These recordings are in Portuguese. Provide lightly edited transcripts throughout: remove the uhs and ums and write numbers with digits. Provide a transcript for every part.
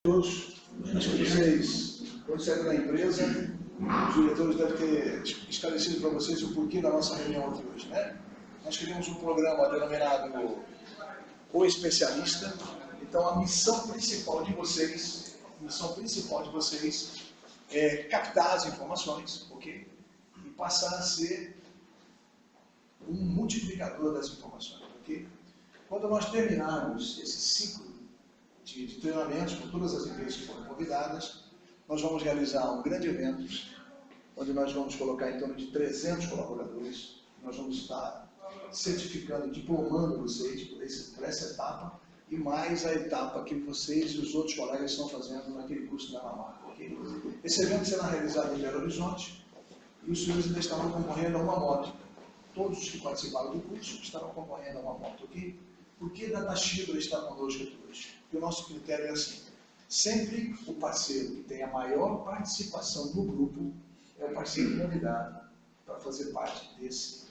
Todos, acho que vocês, quando saíram da empresa, os diretores devem ter esclarecido para vocês o porquê da nossa reunião aqui hoje, né? Nós queríamos um programa denominado O Especialista. Então, a missão principal de vocês é captar as informações, ok? E passar a ser um multiplicador das informações, ok? Quando nós terminarmos esse ciclo de treinamentos com todas as empresas que foram convidadas, nós vamos realizar um grande evento, onde nós vamos colocar em torno de 300 colaboradores. Nós vamos estar certificando, diplomando vocês por essa etapa, e mais a etapa que vocês e os outros colegas estão fazendo naquele curso da NAMAC. Okay? Esse evento será realizado em Belo Horizonte, e os senhores ainda estarão concorrendo a uma moto. Todos os que participaram do curso estarão concorrendo a uma moto, ok? Por que a Tachibra está conosco aqui hoje? Porque o nosso critério é assim: sempre o parceiro que tem a maior participação no grupo é o parceiro convidado para fazer parte desse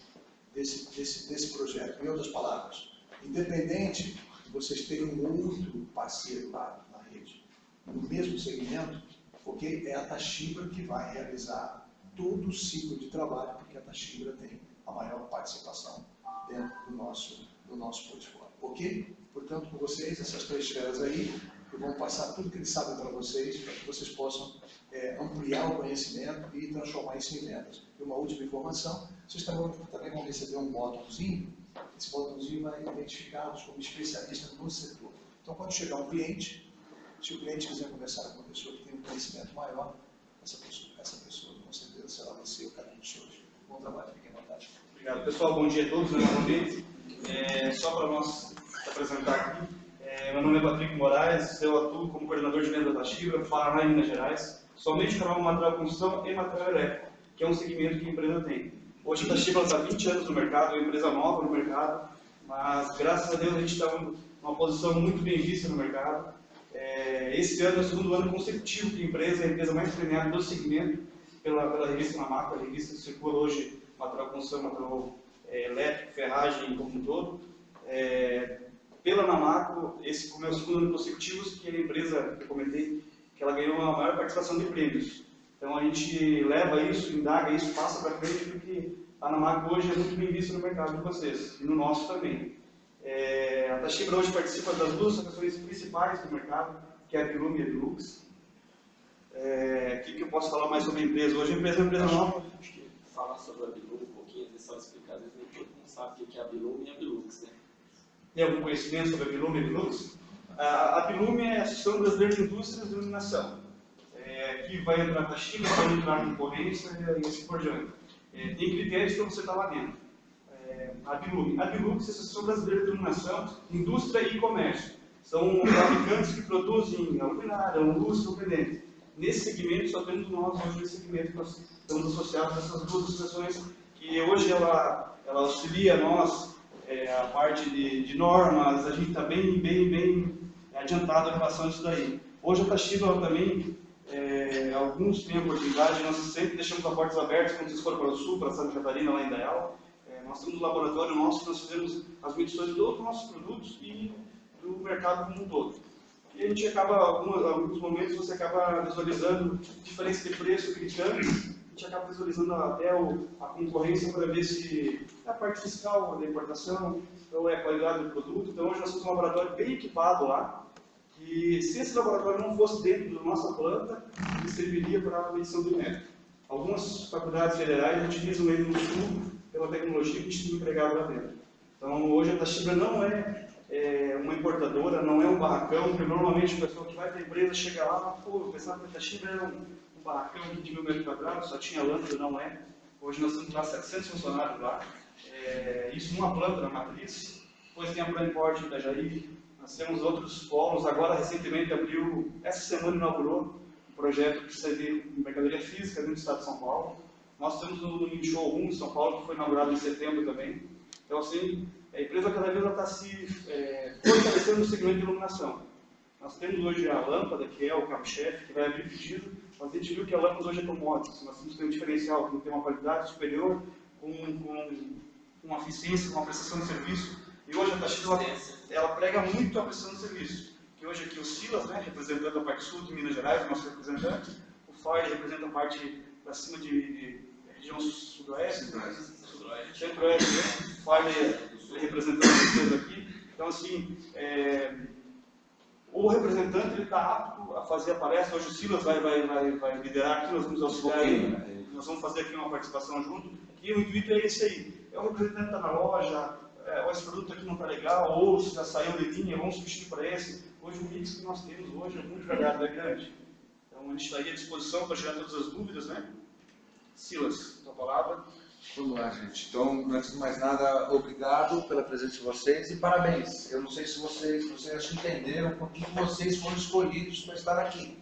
projeto. Em outras palavras, independente de vocês terem um outro parceiro lá na rede, no mesmo segmento, ok? É a Tachibra que vai realizar todo o ciclo de trabalho, porque a Tachibra tem a maior participação dentro do nosso portfólio, ok? Portanto, com vocês, essas 3 esferas aí, que vão passar tudo que eles sabem para vocês possam ampliar o conhecimento e transformar isso em vendas. E uma última informação: vocês também vão receber um botãozinho. Esse botãozinho vai identificá-los como especialistas no setor. Então, quando chegar um cliente, se o cliente quiser conversar com uma pessoa que tem um conhecimento maior, essa pessoa com certeza será você o caminho dos senhores. Bom trabalho, fiquem à vontade. Obrigado, pessoal. Bom dia a todos, novamente. Só para nós apresentar aqui, meu nome é Patrick Moraes, eu atuo como coordenador de venda da Tachibra, Paraná e Minas Gerais, somente para o material de construção e material elétrico, que é um segmento que a empresa tem. Hoje a Tachibra está há 20 anos no mercado, é uma empresa nova no mercado, mas graças a Deus a gente está numa posição muito bem vista no mercado. Esse ano é o 2º ano consecutivo que a empresa mais premiada do segmento pela revista NAMAC. A revista circula hoje material de construção, material elétrico, ferragem como um todo. Pela NAMAC, esse foi o meu 2º ano consecutivo que a empresa, que eu comentei, que ela ganhou a maior participação de prêmios. Então a gente leva isso, indaga isso, passa para frente, porque a NAMAC hoje é muito bem vista no mercado de vocês, e no nosso também. A Tachibra hoje participa das 2 ações principais do mercado, que é a Bilume e a Bilux. O que eu posso falar mais sobre a empresa? Hoje a empresa é uma empresa nova. Acho que falar sobre a Bilume um pouquinho, só explicar, às vezes nem todo mundo sabe o que é a Bilume e a Bilux, né? Tem algum conhecimento sobre a Bilume e a Bilux? A Bilume é a Associação Brasileira de Indústrias de Iluminação, que vai entrar na Tachibra, vai entrar em concorrência e assim por diante. Tem critérios para você estar lá dentro. A Bilux é a Associação Brasileira de Iluminação, Indústria e Comércio. São fabricantes que produzem a luminária, a luz, surpreendente. Nesse segmento, só temos nós hoje nesse segmento, nós estamos associados a essas 2 associações, que hoje ela auxilia nós, a parte de normas. A gente está bem adiantado em relação a isso daí. Hoje a Tachibra também, alguns têm a oportunidade, nós sempre deixamos as portas abertas quando vocês forem para o sul, para Santa Catarina, lá em Indaial. Nós temos um laboratório nosso que nós fazemos as medições de todos os nossos produtos e do mercado como um todo. E a gente acaba, em alguns momentos, você acaba visualizando diferença de preço, criticando, a gente acaba visualizando até a concorrência para ver se é a parte fiscal da importação ou é a qualidade do produto. Então hoje nós temos um laboratório bem equipado lá, que se esse laboratório não fosse dentro da nossa planta, ele serviria para a medição do método. Algumas faculdades federais utilizam ele no sul pela tecnologia que a gente tem empregado lá dentro. Então hoje a Tachibra não é uma importadora, não é um barracão, porque normalmente o pessoal que vai para a empresa chega lá, eu pensava que a Tachibra era um barracão de 1.000 metros quadrados, só tinha lâmpada, não é. Hoje nós temos lá 700 funcionários lá, isso numa planta na matriz. Depois tem a Planport em Itajaí, nós temos outros polos. Agora recentemente abriu, essa semana inaugurou um projeto que seria mercadoria física dentro do estado de São Paulo. Nós temos no Mini Showroom em São Paulo, que foi inaugurado em setembro também. Então assim, a empresa cada vez está se fortalecendo no segmento de iluminação. Nós temos hoje a lâmpada, que é o carro-chefe, que vai abrir pedido, mas a gente viu que a lâmpada hoje é commodity. Nós temos que ter um diferencial, que tem uma qualidade superior, com uma eficiência, com uma prestação de serviço. E hoje a Tachibra ela prega muito a prestação de serviço. que hoje aqui o Silas, né, representando a parte sul de Minas Gerais, nosso representante, o Ford representa a parte para cima de região sudoeste, centro-oeste, né? O Ford representando vocês aqui. Então, assim, o representante ele está apto a fazer a palestra. Hoje o Silas vai liderar aqui, nós vamos auxiliar ele. Nós vamos fazer aqui uma participação junto. E o intuito é esse aí. É o representante que está na loja, esse produto aqui não está legal, ou se já saiu de linha, vamos substituir para esse. Hoje o mix que nós temos hoje é muito variado, é grande. Então a gente está aí à disposição para tirar todas as dúvidas, né? Silas, tua palavra. Vamos lá, gente. Então, antes de mais nada, obrigado pela presença de vocês e parabéns. Eu não sei se vocês acho que entenderam por que vocês foram escolhidos para estar aqui.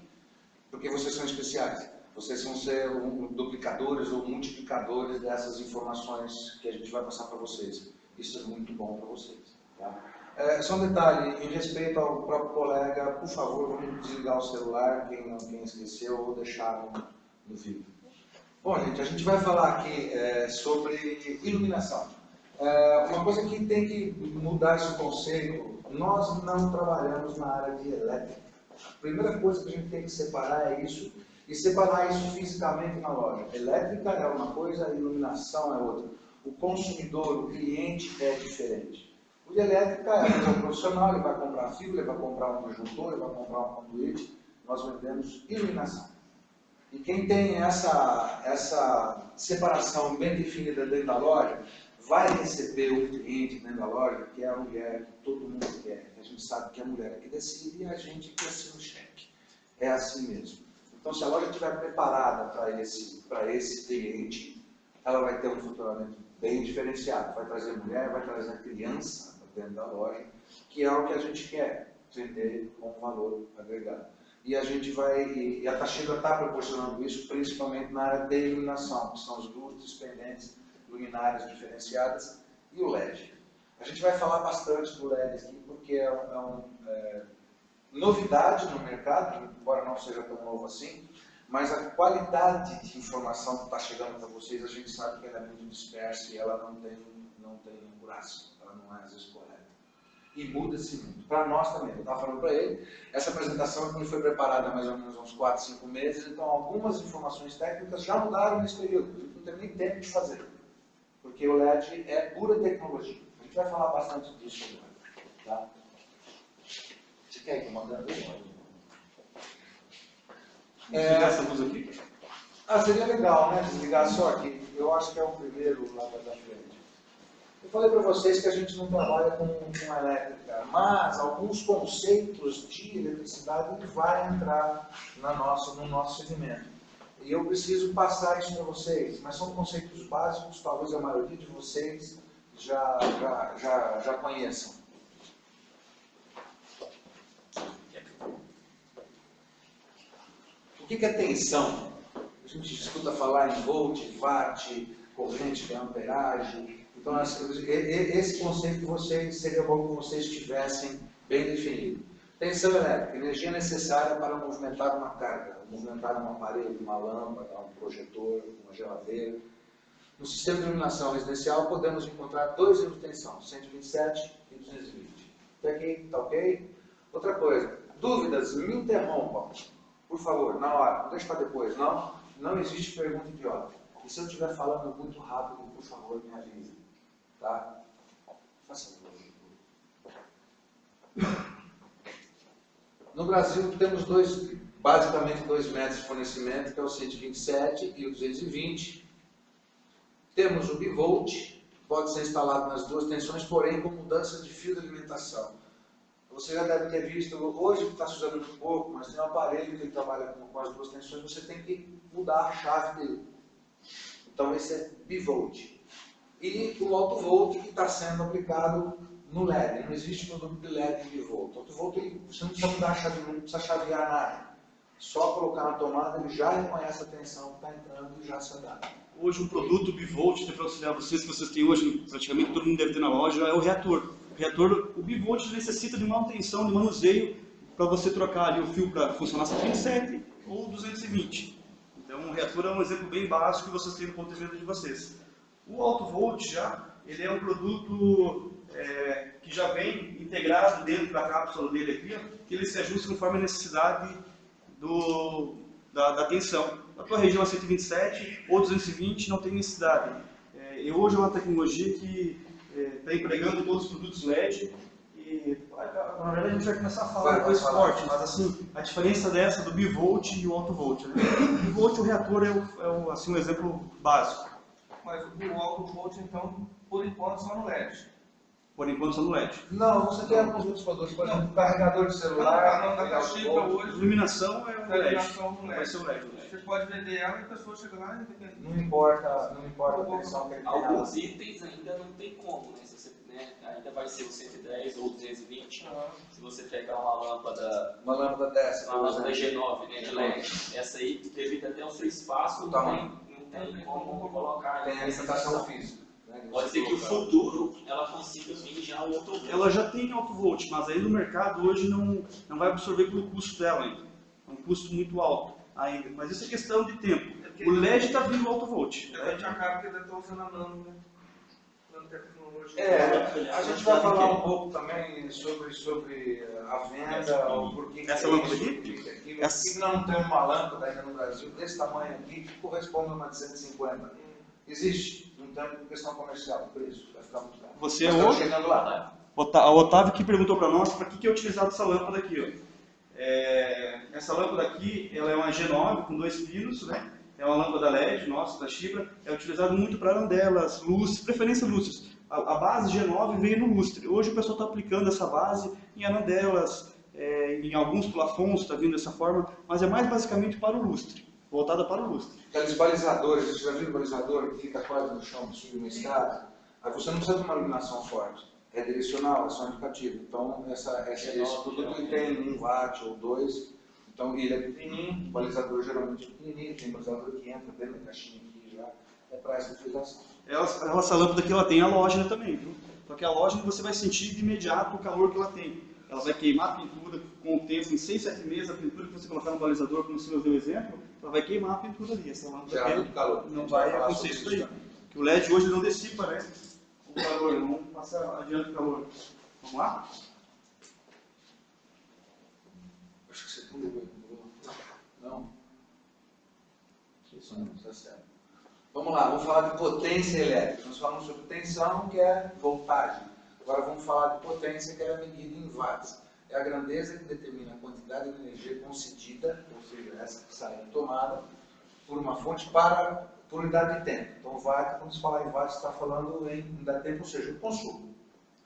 Porque vocês são especiais. Vocês vão ser duplicadores ou multiplicadores dessas informações que a gente vai passar para vocês. Isso é muito bom para vocês. Tá? Só um detalhe, em respeito ao próprio colega, por favor, vamos desligar o celular, quem esqueceu ou deixar no vídeo. Bom, gente, a gente vai falar aqui sobre iluminação. Uma coisa que tem que mudar esse conceito, nós não trabalhamos na área de elétrica. A primeira coisa que a gente tem que separar é isso, e separar isso fisicamente na loja. Elétrica é uma coisa, iluminação é outra. O consumidor, o cliente é diferente. O de elétrica é um profissional, ele vai comprar fibra, ele vai comprar um disjuntor, ele vai comprar um conduíte. Nós vendemos iluminação. E quem tem essa separação bem definida dentro da loja, vai receber o cliente dentro da loja, que é a mulher que todo mundo quer. A gente sabe que é a mulher que decide e a gente que assina o cheque. É assim mesmo. Então, se a loja estiver preparada para esse cliente, ela vai ter um faturamento bem diferenciado. Vai trazer mulher, vai trazer criança dentro da loja, que é o que a gente quer, vender com valor agregado. E a gente e a Toshiba está proporcionando isso, principalmente na área de iluminação, que são as luzes pendentes, luminárias diferenciadas e o LED. A gente vai falar bastante do LED aqui, porque é uma novidade no mercado, embora não seja tão novo assim, mas a qualidade de informação que está chegando para vocês, a gente sabe que ela é muito dispersa e ela não tem acurácia, ela não é às vezes correta. E muda-se muito. Para nós também. Eu estava falando para ele, essa apresentação aqui foi preparada há mais ou menos uns 4, 5 meses, então algumas informações técnicas já mudaram nesse período. A gente não tem nem tempo de fazer. Porque o LED é pura tecnologia. A gente vai falar bastante disso agora. Tá? Você quer ir comandando isso? Desligar essa luz aqui? Seria legal, né? Desligar só aqui. Eu acho que é o primeiro lá da frente. Eu falei para vocês que a gente não trabalha com elétrica, mas alguns conceitos de eletricidade vai entrar no nosso segmento. E eu preciso passar isso para vocês, mas são conceitos básicos, talvez a maioria de vocês já conheçam. O que é tensão? A gente escuta falar em volt, watt, corrente, que é amperagem. Então, esse conceito seria bom que vocês tivessem bem definido. Tensão elétrica, energia necessária para movimentar uma carga, movimentar um aparelho, uma lâmpada, um projetor, uma geladeira. No sistema de iluminação residencial, podemos encontrar dois níveis de tensão, 127 e 220. Até aqui, tá ok? Outra coisa, dúvidas, me interrompam, por favor, na hora, não deixe para depois, não. Não existe pergunta idiota. E se eu estiver falando muito rápido, por favor, me avise. Tá? Faça No Brasil temos basicamente dois métodos de fornecimento, que é o 127 e o 220. Temos o bivolt, pode ser instalado nas duas tensões, porém com mudança de fio de alimentação. Você já deve ter visto, hoje está se usando muito pouco, mas tem um aparelho que trabalha com as duas tensões, você tem que mudar a chave dele. Então esse é bivolt. E o alto volt que está sendo aplicado no LED. Não existe produto de LED em bivolt. O alto volt, você não precisa mudar a chave, não precisa chavear nada. Só colocar na tomada, ele já reconhece a tensão que está entrando e já se adapta. Hoje o produto bivolt, para auxiliar vocês, que vocês têm hoje, praticamente todo mundo deve ter na loja, é o reator. O bivolt necessita de manutenção, de manuseio, para você trocar ali o fio para funcionar 127 ou 220. Então o reator é um exemplo bem básico que vocês têm no ponto de vista de vocês. O alto volt ele é um produto que já vem integrado dentro da cápsula dele aqui, ó, que ele se ajusta conforme a necessidade da tensão. A tua região é 127 ou 220 não tem necessidade. E hoje é uma tecnologia que está empregando todos os produtos LED e, na verdade, a gente vai começar a falar depois forte, mas assim, a diferença dessa do bivolt e o alto volt. Né? O bivolt, o reator assim, um exemplo básico. Mas o alto volt, então, por enquanto, só no LED. Por enquanto, só no LED. Não, você tem alguns outros produtos, por exemplo, carregador de celular, Iluminação é o LED. Vai ser o LED. Você pode vender ela e a pessoa chega lá e não importa a tensão que ele tem. Alguns itens ainda não tem como, né? Se você, ainda vai ser o 110 ou 220. Se você pegar uma lâmpada dessa, uma lâmpada G9, né, de LED, essa aí, devido até ao seu espaço, não tem como colocar. Tem a limitação física. Pode ser que o futuro ela consiga vir já o alto volt. Ela já tem alto volt, mas aí no mercado hoje não vai absorver pelo custo dela ainda. É um custo muito alto ainda. Mas isso é questão de tempo. O LED está vindo alto volt. A gente acaba que ainda está usando a nano, né? A gente vai falar um pouco também sobre a venda, o porquê que essa lâmpada aqui? Aqui não tem uma lâmpada ainda no Brasil desse tamanho aqui que corresponde a uma de 150. Existe, não tem questão comercial, o preço vai ficar muito caro. Você é o chegando lá. O Otávio que perguntou para nós para que é utilizado essa lâmpada aqui. Ó. Essa lâmpada aqui, ela é uma G9 com 2 pinos, né? É uma lâmpada LED, nossa, da Chibra, é utilizado muito para arandelas, lustres, preferência lustres. A base G9 veio no lustre. Hoje o pessoal está aplicando essa base em arandelas, em alguns plafons está vindo dessa forma, mas é mais basicamente para o lustre, voltada para o lustre. Aqueles balizadores, você já viu o balizador que fica quase no chão, subir uma escada? Aí você não precisa de uma iluminação forte, é direcional, é só indicativo. Então esse produto ele tem 1 watt ou 2, então ele é pequenininho, o balizador geralmente é pequenininho, tem balizador que entra dentro da caixinha aqui já, é para essa utilização. Essa lâmpada aqui ela tem halógena também, viu? Só que a halógena você vai sentir de imediato o calor que ela tem. Ela vai queimar a pintura com o tempo, em 6, 7 meses, a pintura que você colocar no balizador, como o senhor deu o exemplo, ela vai queimar a pintura ali. Essa lâmpada aqui não vai acontecer isso aí. Que o LED hoje não dissipa, né? O calor, vamos passar adiante o calor. Vamos lá? Acho que você pulou. Não? Isso não, está certo. Vamos lá, vamos falar de potência elétrica. Nós falamos sobre tensão, que é voltagem. Agora vamos falar de potência, que é a medida em watts. É a grandeza que determina a quantidade de energia concedida, ou seja, essa que sai da tomada, por uma fonte por unidade de tempo. Então, watt, quando se falar em watts, está falando em unidade de tempo, ou seja, o consumo.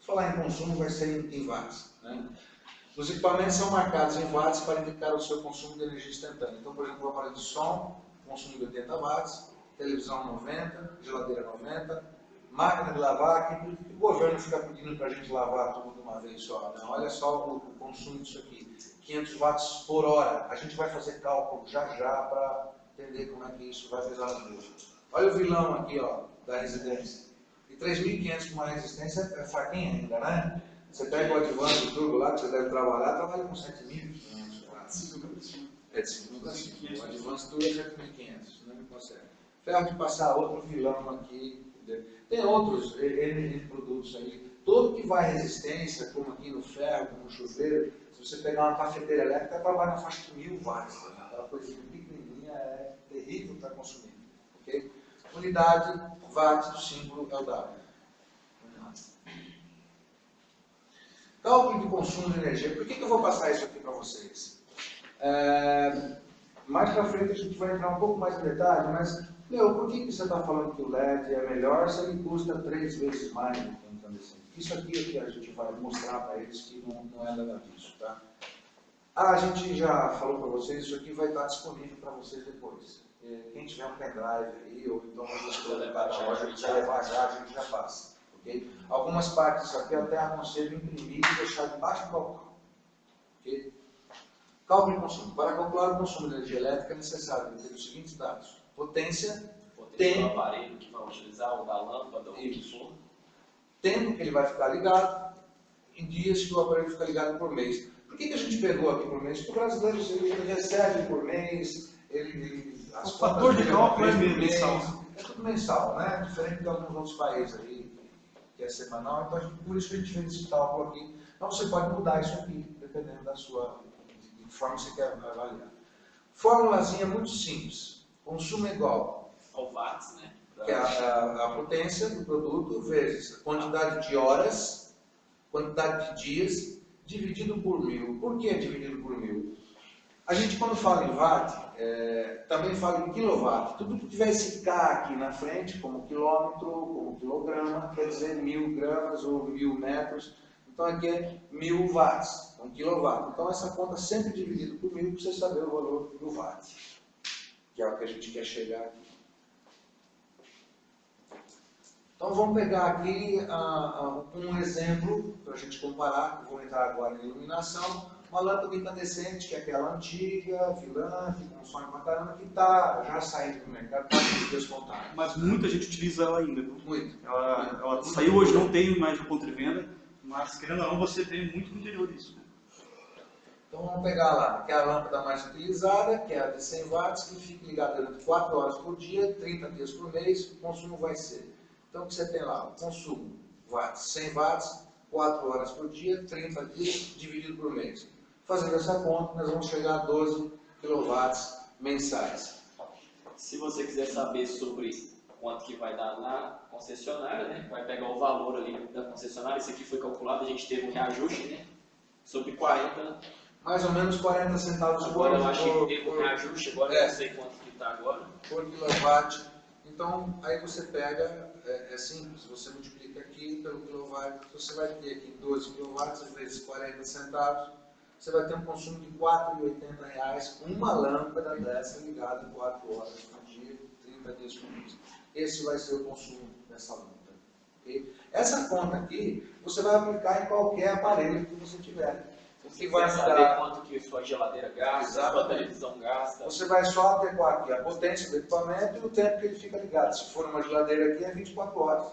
Se falar em consumo, vai ser em watts. Né? Os equipamentos são marcados em watts para indicar o seu consumo de energia instantânea. Então, por exemplo, o aparelho de som, consumo de 80 watts, televisão 90, geladeira 90, máquina de lavar, aqui o governo fica pedindo para a gente lavar tudo de uma vez só. Né? Olha só o consumo disso aqui, 500 watts por hora. A gente vai fazer cálculo já para entender como é que isso vai pesar no bolso. Olha o vilão aqui, ó, da residência. E 3.500 com uma resistência é fraquinha ainda, né? Você pega o Advance Turbo lá, que você deve trabalha com 7.500 watts. É de 5 a 5. O Advance Turbo é 7.500, não me consegue. Ferro de passar, outro vilão aqui. Tem outros produtos aí. Todo que vai resistência, como aqui no ferro, como no chuveiro, se você pegar uma cafeteira elétrica, trabalha na faixa de 1.000 watts. Aquela coisinha pequenininha é terrível para consumir. Okay? Unidade, watts do símbolo é o W. Cálculo de consumo de energia. Por que eu vou passar isso aqui para vocês? Mais para frente a gente vai entrar um pouco mais em detalhe, mas, por que você está falando que o LED é melhor se ele custa 3 vezes mais do que um incandescente? Isso aqui é que a gente vai mostrar para eles que não é nada disso, tá? A gente já falou para vocês, isso aqui vai estar disponível para vocês depois. Quem tiver um pendrive aí, ou então uma gestora da loja, a gente vai levar já, a gente já passa. Okay? Algumas partes aqui eu até aconselho imprimir e deixar debaixo do balcão. Okay? Cálculo de consumo. Para calcular o consumo de energia elétrica é necessário ter os seguintes dados. Potência do aparelho que vai utilizar, ou da lâmpada, ou o que for. Tempo que ele vai ficar ligado, em dias que o aparelho fica ligado por mês. Por que a gente pegou aqui por mês? Porque o brasileiro ele recebe por mês, o fator de cálculo é mensal. É tudo mensal, né? Diferente de alguns outros países aí. que é semanal, então por isso que a gente fez esse cálculo aqui. Então você pode mudar isso aqui, dependendo da sua, de forma que você quer avaliar. Formulazinha muito simples. Consumo é igual Ao watts, né? que é a potência do produto vezes a quantidade de horas, quantidade de dias, dividido por 1000. Por que dividido por 1000? A gente, quando fala em watt, também fala em quilowatt. Tudo que tiver esse K aqui na frente, como quilômetro, como quilograma, quer dizer 1000 gramas ou 1000 metros. Então aqui é 1000 watts, 1 quilowatt. Então essa conta sempre dividida por 1000 para você saber o valor do watt, que é o que a gente quer chegar aqui. Então vamos pegar aqui um exemplo para a gente comparar. Vou entrar agora em iluminação. Uma lâmpada incandescente, que é aquela antiga, vilã, que consome pra caramba, que está já saindo do mercado, está descontado. Mas muita gente utiliza ela ainda, viu? Muito. Ela saiu hoje, não tem mais no ponto de venda, mas querendo ou não, você vê muito no interior isso. Né? Então vamos pegar lá, que é a lâmpada mais utilizada, que é a de 100 watts, que fica ligada durante 4 horas por dia, 30 dias por mês, o consumo vai ser. Então o que você tem lá? O consumo, watts, 100 watts, 4 horas por dia, 30 dias, dividido por mês. Fazendo essa conta, nós vamos chegar a 12 kW mensais. Se você quiser saber sobre quanto que vai dar na concessionária, né? Vai pegar o valor ali da concessionária. Isso aqui foi calculado, a gente teve um reajuste, né? Sobre 40. Mais ou menos 40 centavos Agora eu acho que teve um reajuste, agora eu não sei quanto que está agora. Por quilowatt. Então, aí você pega, é simples, você multiplica aqui pelo quilowatt, você vai ter aqui 12 kW vezes 40 centavos, você vai ter um consumo de R$ 4,80, uma lâmpada dessa ligada 4 horas por dia, 30 dias por mês. Esse vai ser o consumo dessa lâmpada. Okay? Essa conta aqui, você vai aplicar em qualquer aparelho que você tiver. O que vai saber quanto que sua geladeira gasta, sua televisão gasta. Você vai só adequar aqui a potência do equipamento e o tempo que ele fica ligado. Se for uma geladeira aqui, é 24 horas.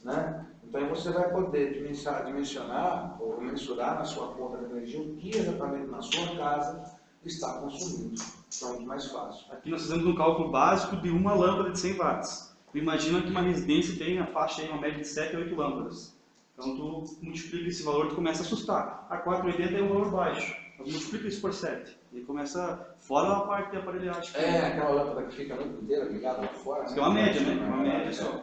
Né? Então você vai poder dimensionar ou mensurar na sua conta de energia o que exatamente na sua casa está consumindo. Então é muito mais fácil. Aqui nós fizemos um cálculo básico de uma lâmpada de 100 watts. Imagina que uma residência tem a faixa aí, uma média de 7 a 8 lâmpadas. Então tu multiplica esse valor e começa a assustar. A 4,80 é um valor baixo. Então, multiplica isso por 7. E começa fora a parte de aparelhagem. Aquela lâmpada que fica a noite inteira ligada lá fora. Isso é uma média, né? Uma média só.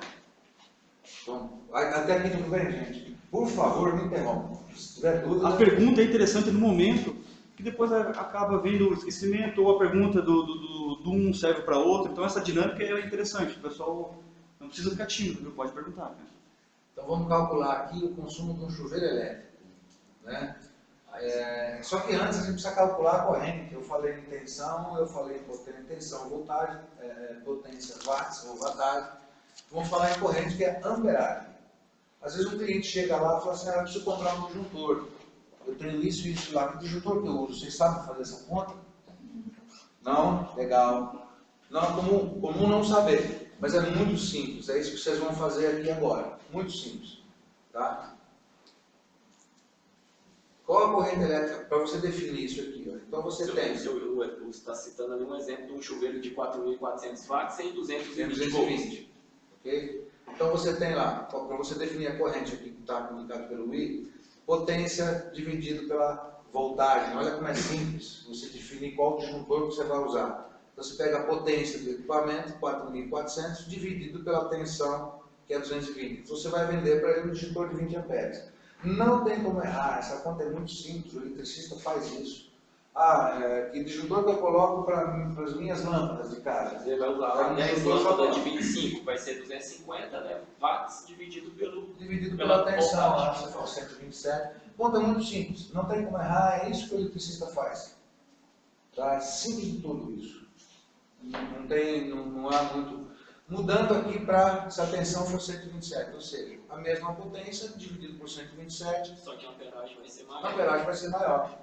Então, até aqui tudo bem, gente? Por favor, me interrompa. Se tiver dúvida... A pergunta é interessante no momento, que depois acaba vendo o esquecimento, ou a pergunta do um serve para outro. Então essa dinâmica é interessante. O pessoal não precisa ficar tímido, viu? Pode perguntar. Né? Então vamos calcular aqui o consumo de um chuveiro elétrico. Né? Só que antes a gente precisa calcular a corrente. Eu falei em tensão, eu falei em tensão, voltagem, potência, watts ou wattagem. Vamos falar em corrente, que é amperagem. Às vezes um cliente chega lá e fala assim, eu preciso comprar um disjuntor. Eu tenho isso e isso lá. Que disjuntor que eu uso? Vocês sabem fazer essa conta? Não? Legal. Não é comum não saber. Mas é muito simples. É isso que vocês vão fazer aqui agora. Muito simples. Tá? Qual a corrente elétrica? Para você definir isso aqui. Ó. Então você tem... Você está citando ali um exemplo de um chuveiro de 4.400 watts em 220 volts. 220. Okay? Então você tem lá, para você definir a corrente aqui que está comunicado pelo I, potência dividido pela voltagem. Olha como é simples você definir qual disjuntor que você vai usar. Então você pega a potência do equipamento, 4.400, dividido pela tensão, que é 220. Então você vai vender para ele um disjuntor de 20 amperes. Não tem como errar, essa conta é muito simples, o eletricista faz isso. Que disjuntor que eu coloco para as minhas lâmpadas de casa? Você vai usar 10 lâmpadas de 25, vai ser 250, né? Watts dividido pela tensão, você fala 127. Conta muito simples, não tem como errar, é isso que o eletricista faz. Tá? É simples de tudo isso. Não há muito. Mudando aqui para se a tensão for 127, ou seja, a mesma potência dividido por 127. Só que a amperagem vai ser maior. A amperagem vai ser maior.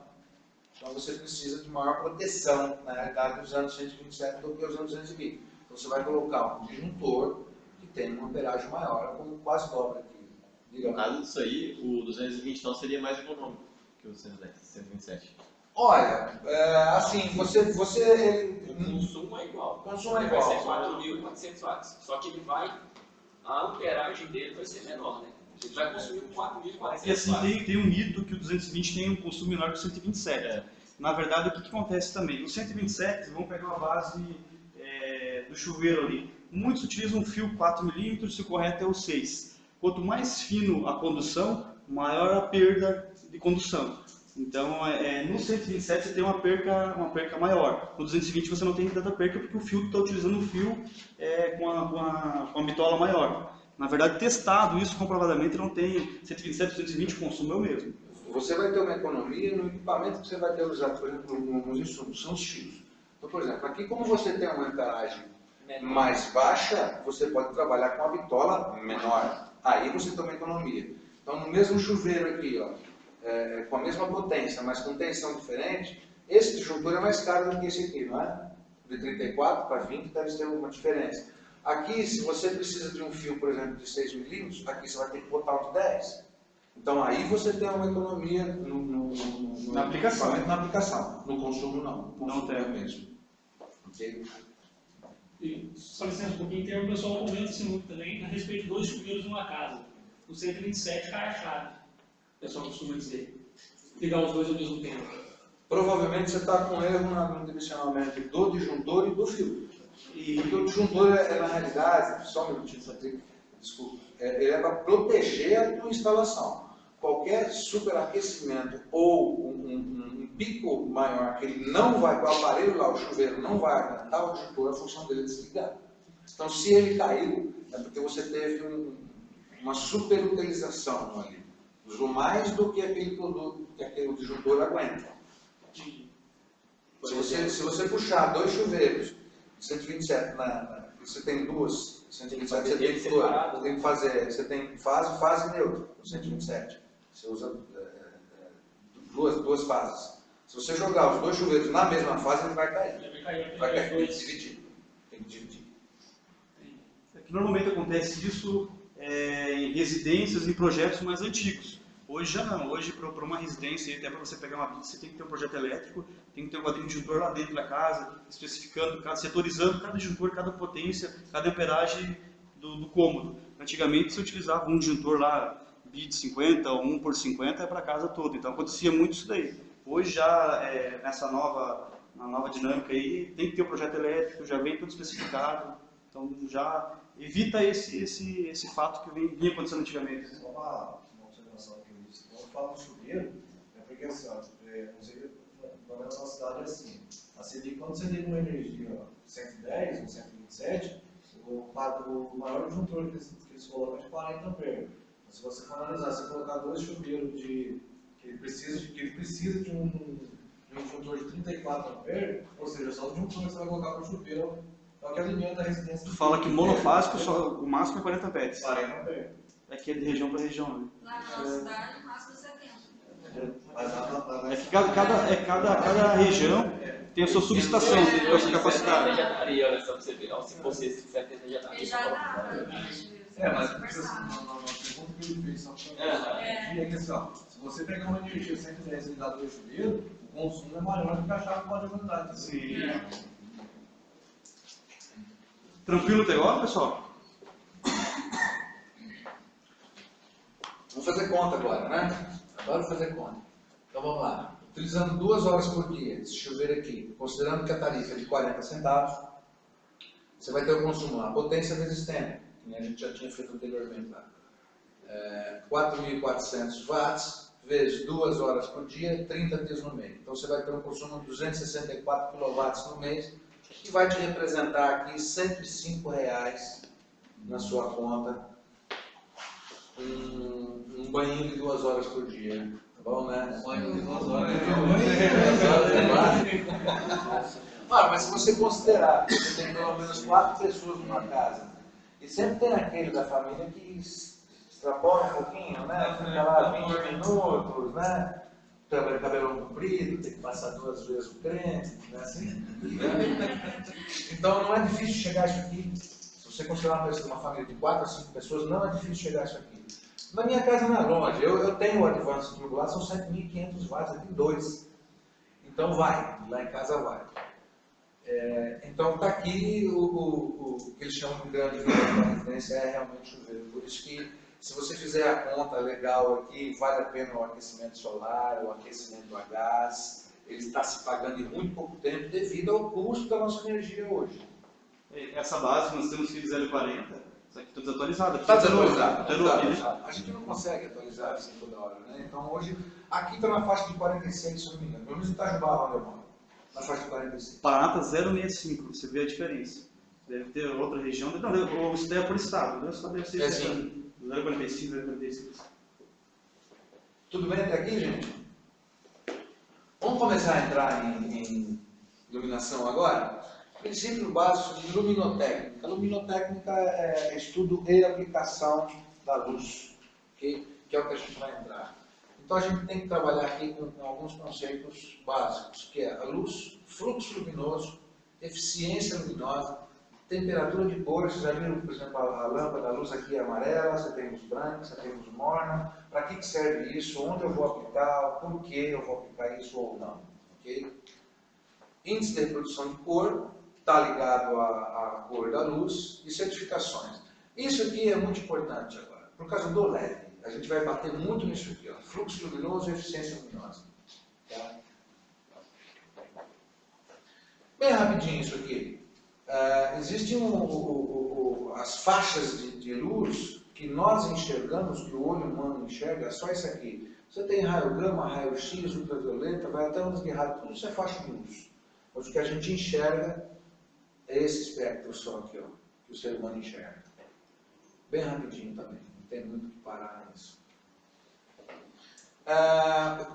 Então você precisa de maior proteção, na realidade, usando 127 do que usando 220. Então você vai colocar um disjuntor que tem uma amperagem maior, como quase dobra aqui. No caso disso aí, o 220 então seria mais econômico que o 127. Olha, assim, O consumo é igual. O consumo é Vai igual. ser 4.400 watts. Só que a amperagem dele vai ser menor, né? Ele vai consumir 4.400 E assim, watts. tem um mito que o 220 tem um consumo menor que o 127. É. Na verdade, o que acontece também? No 127, vamos pegar uma base do chuveiro ali. Muitos utilizam um fio 4 mm, se o correto é o 6. Quanto mais fino a condução, maior a perda de condução. Então, no 127 você tem uma perca maior. No 220 você não tem tanta perca porque o fio está utilizando um fio com a bitola maior. Na verdade, testado isso comprovadamente, não tem 127, 220, o consumo é o mesmo. Você vai ter uma economia no equipamento que você vai ter usado, por exemplo, nos insumos, são os fios. Então, por exemplo, aqui como você tem uma amperagem mais baixa, você pode trabalhar com a bitola menor. Aí você tem uma economia. Então, no mesmo chuveiro aqui, ó, com a mesma potência, mas com tensão diferente, esse disjuntor é mais caro do que esse aqui, não é? De 34 para 20 deve ter uma diferença. Aqui, se você precisa de um fio, por exemplo, de 6 milímetros, aqui você vai ter que botar um de 10. Então, aí você tem uma economia Na aplicação. Na aplicação. No consumo, não. No consumo Não tem. é o mesmo. Ok? E, só licença um pouquinho, tem um pessoal comenta-se muito também a respeito de 2 chuveiros numa casa. O 127 cai a chave, o pessoal costuma dizer. Ligar os dois ao mesmo tempo. Provavelmente você está com erro no dimensionamento do disjuntor e do fio. Porque o disjuntor, na realidade, só um minutinho, desculpa, ele é para proteger a tua instalação. Qualquer superaquecimento ou um pico maior que ele não vai, o aparelho lá, o chuveiro, não vai aguentar o disjuntor, a função dele é desligar. Então, se ele caiu, é porque você teve uma superutilização ali. Usou mais do que aquele produto, que aquele disjuntor aguenta. Se você puxar 2 chuveiros, 127, você tem duas, 127, você tem que fazer, você tem fase e neutro, no 127. Você usa duas fases. Se você jogar os 2 chuveiros na mesma fase, ele vai cair. Vai cair, tem que dividir. Tem que dividir. Normalmente acontece isso em residências, em projetos mais antigos. Hoje já não. Hoje, para uma residência, até para você pegar uma pizza, você tem que ter um projeto elétrico, tem que ter um quadrinho de disjuntor lá dentro da casa, especificando, setorizando cada disjuntor, cada potência, cada amperagem do cômodo. Antigamente, se utilizava um disjuntor lá, BID 50 ou 1 por 50, para a casa toda. Então, acontecia muito isso daí. Hoje, já nessa nova dinâmica aí, tem que ter um projeto elétrico, já vem tudo especificado. Então, já evita esse fato que vinha acontecendo antigamente. Só uma observação aqui. Quando fala no chuveiro, é porque assim, não sei, na nossa cidade é assim. Quando você liga uma energia 110 ou 127, o maior disjuntor que eles colocam é de 40 amperes. Então, se você for analisar, se colocar 2 chuveiros que ele precisa de um disjuntor de 34 amperes, ou seja, só o disjuntor que você vai colocar para o chuveiro é o que alimenta a residência. Tu fala que monofásico, o máximo é 40 amperes. 40 amperes. É que é de região para região, né? Lá na nossa cidade, o máximo é 70. Mas É que cada região tem a sua subestação, tem a sua capacidade. Já daria, olha só pra você ver. Ó, se fosse esse 70 já daria. Ele já dá, mas a pergunta que ele fez, só que que assim, ó, se você pegar uma energia 110 e ligar 2 chuveiros, o consumo é maior do que a chave pode aguentar. Sim. Tranquilo até agora, pessoal? Vamos fazer conta agora, né? Adoro fazer conta. Então vamos lá. Utilizando 2 horas por dia, esse chuveiro aqui, considerando que a tarifa é de 40 centavos, você vai ter o consumo lá, potência vezes tempo, que a gente já tinha feito anteriormente lá. 4.400 watts, vezes 2 horas por dia, 30 dias no mês. Então você vai ter um consumo de 264 kW no mês, que vai te representar aqui R$ 105 na sua conta. Um banho de 2 horas por dia. Tá bom, né? Banho de 2 horas. Mas se você considerar que você tem pelo menos 4 pessoas numa casa, e sempre tem aquele da família que extrapola um pouquinho, né? Fica lá 20 minutos, né? Cabelão comprido, tem que passar 2 vezes o creme, né? Assim. Então não é difícil chegar a isso aqui. Se você considerar uma família de 4 a 5 pessoas, não é difícil chegar a isso aqui. Na minha casa não é longe. Eu tenho o Advance tudo lá, são 7.500 watts, aqui 2. Então vai, lá em casa vai. Então está aqui o que eles chamam de grande vilão da residência, é realmente chuveiro. Por isso que Se você fizer a conta legal aqui, vale a pena o aquecimento solar, o aquecimento a gás, ele está se pagando em muito pouco tempo devido ao custo da nossa energia hoje. Essa base, nós temos aqui 0,40, isso aqui está desatualizado. Está desatualizado. Está desatualizado. A gente não consegue atualizar assim toda hora, né? Então hoje, aqui está na faixa de 46, se eu não me engano. Pelo menos em Itajubá, onde eu moro. Na faixa de 46. Paraná está 0,65, você vê a diferença. Deve ter outra região, não, isso daí é por estado, né? Só deve ser 0,45, 0,45. Tudo bem até aqui, gente? Vamos começar a entrar em iluminação agora? Princípio básico de luminotécnica. Luminotécnica é estudo e aplicação da luz, okay? Que é o que a gente vai entrar. Então a gente tem que trabalhar aqui com alguns conceitos básicos, que é a luz, fluxo luminoso, eficiência luminosa, temperatura de cores. Vocês já viram, por exemplo, a lâmpada, a luz aqui é amarela, você tem os brancos, você tem os mornos. Para que serve isso? Onde eu vou aplicar? Por que eu vou aplicar isso ou não? Okay? Índice de reprodução de cor, está ligado à cor da luz, e certificações. Isso aqui é muito importante agora, por causa do LED. A gente vai bater muito nisso aqui, ó. Fluxo luminoso e eficiência luminosa. Tá? Bem rapidinho isso aqui. Existem as faixas de luz que nós enxergamos, que o olho humano enxerga, é só isso aqui. Você tem raio gama, raio X, ultravioleta, vai até ondas de rádio, tudo isso é faixa de luz. Mas o que a gente enxerga é esse espectro só aqui, ó, que o ser humano enxerga. Bem rapidinho também, não tem muito o que parar nisso.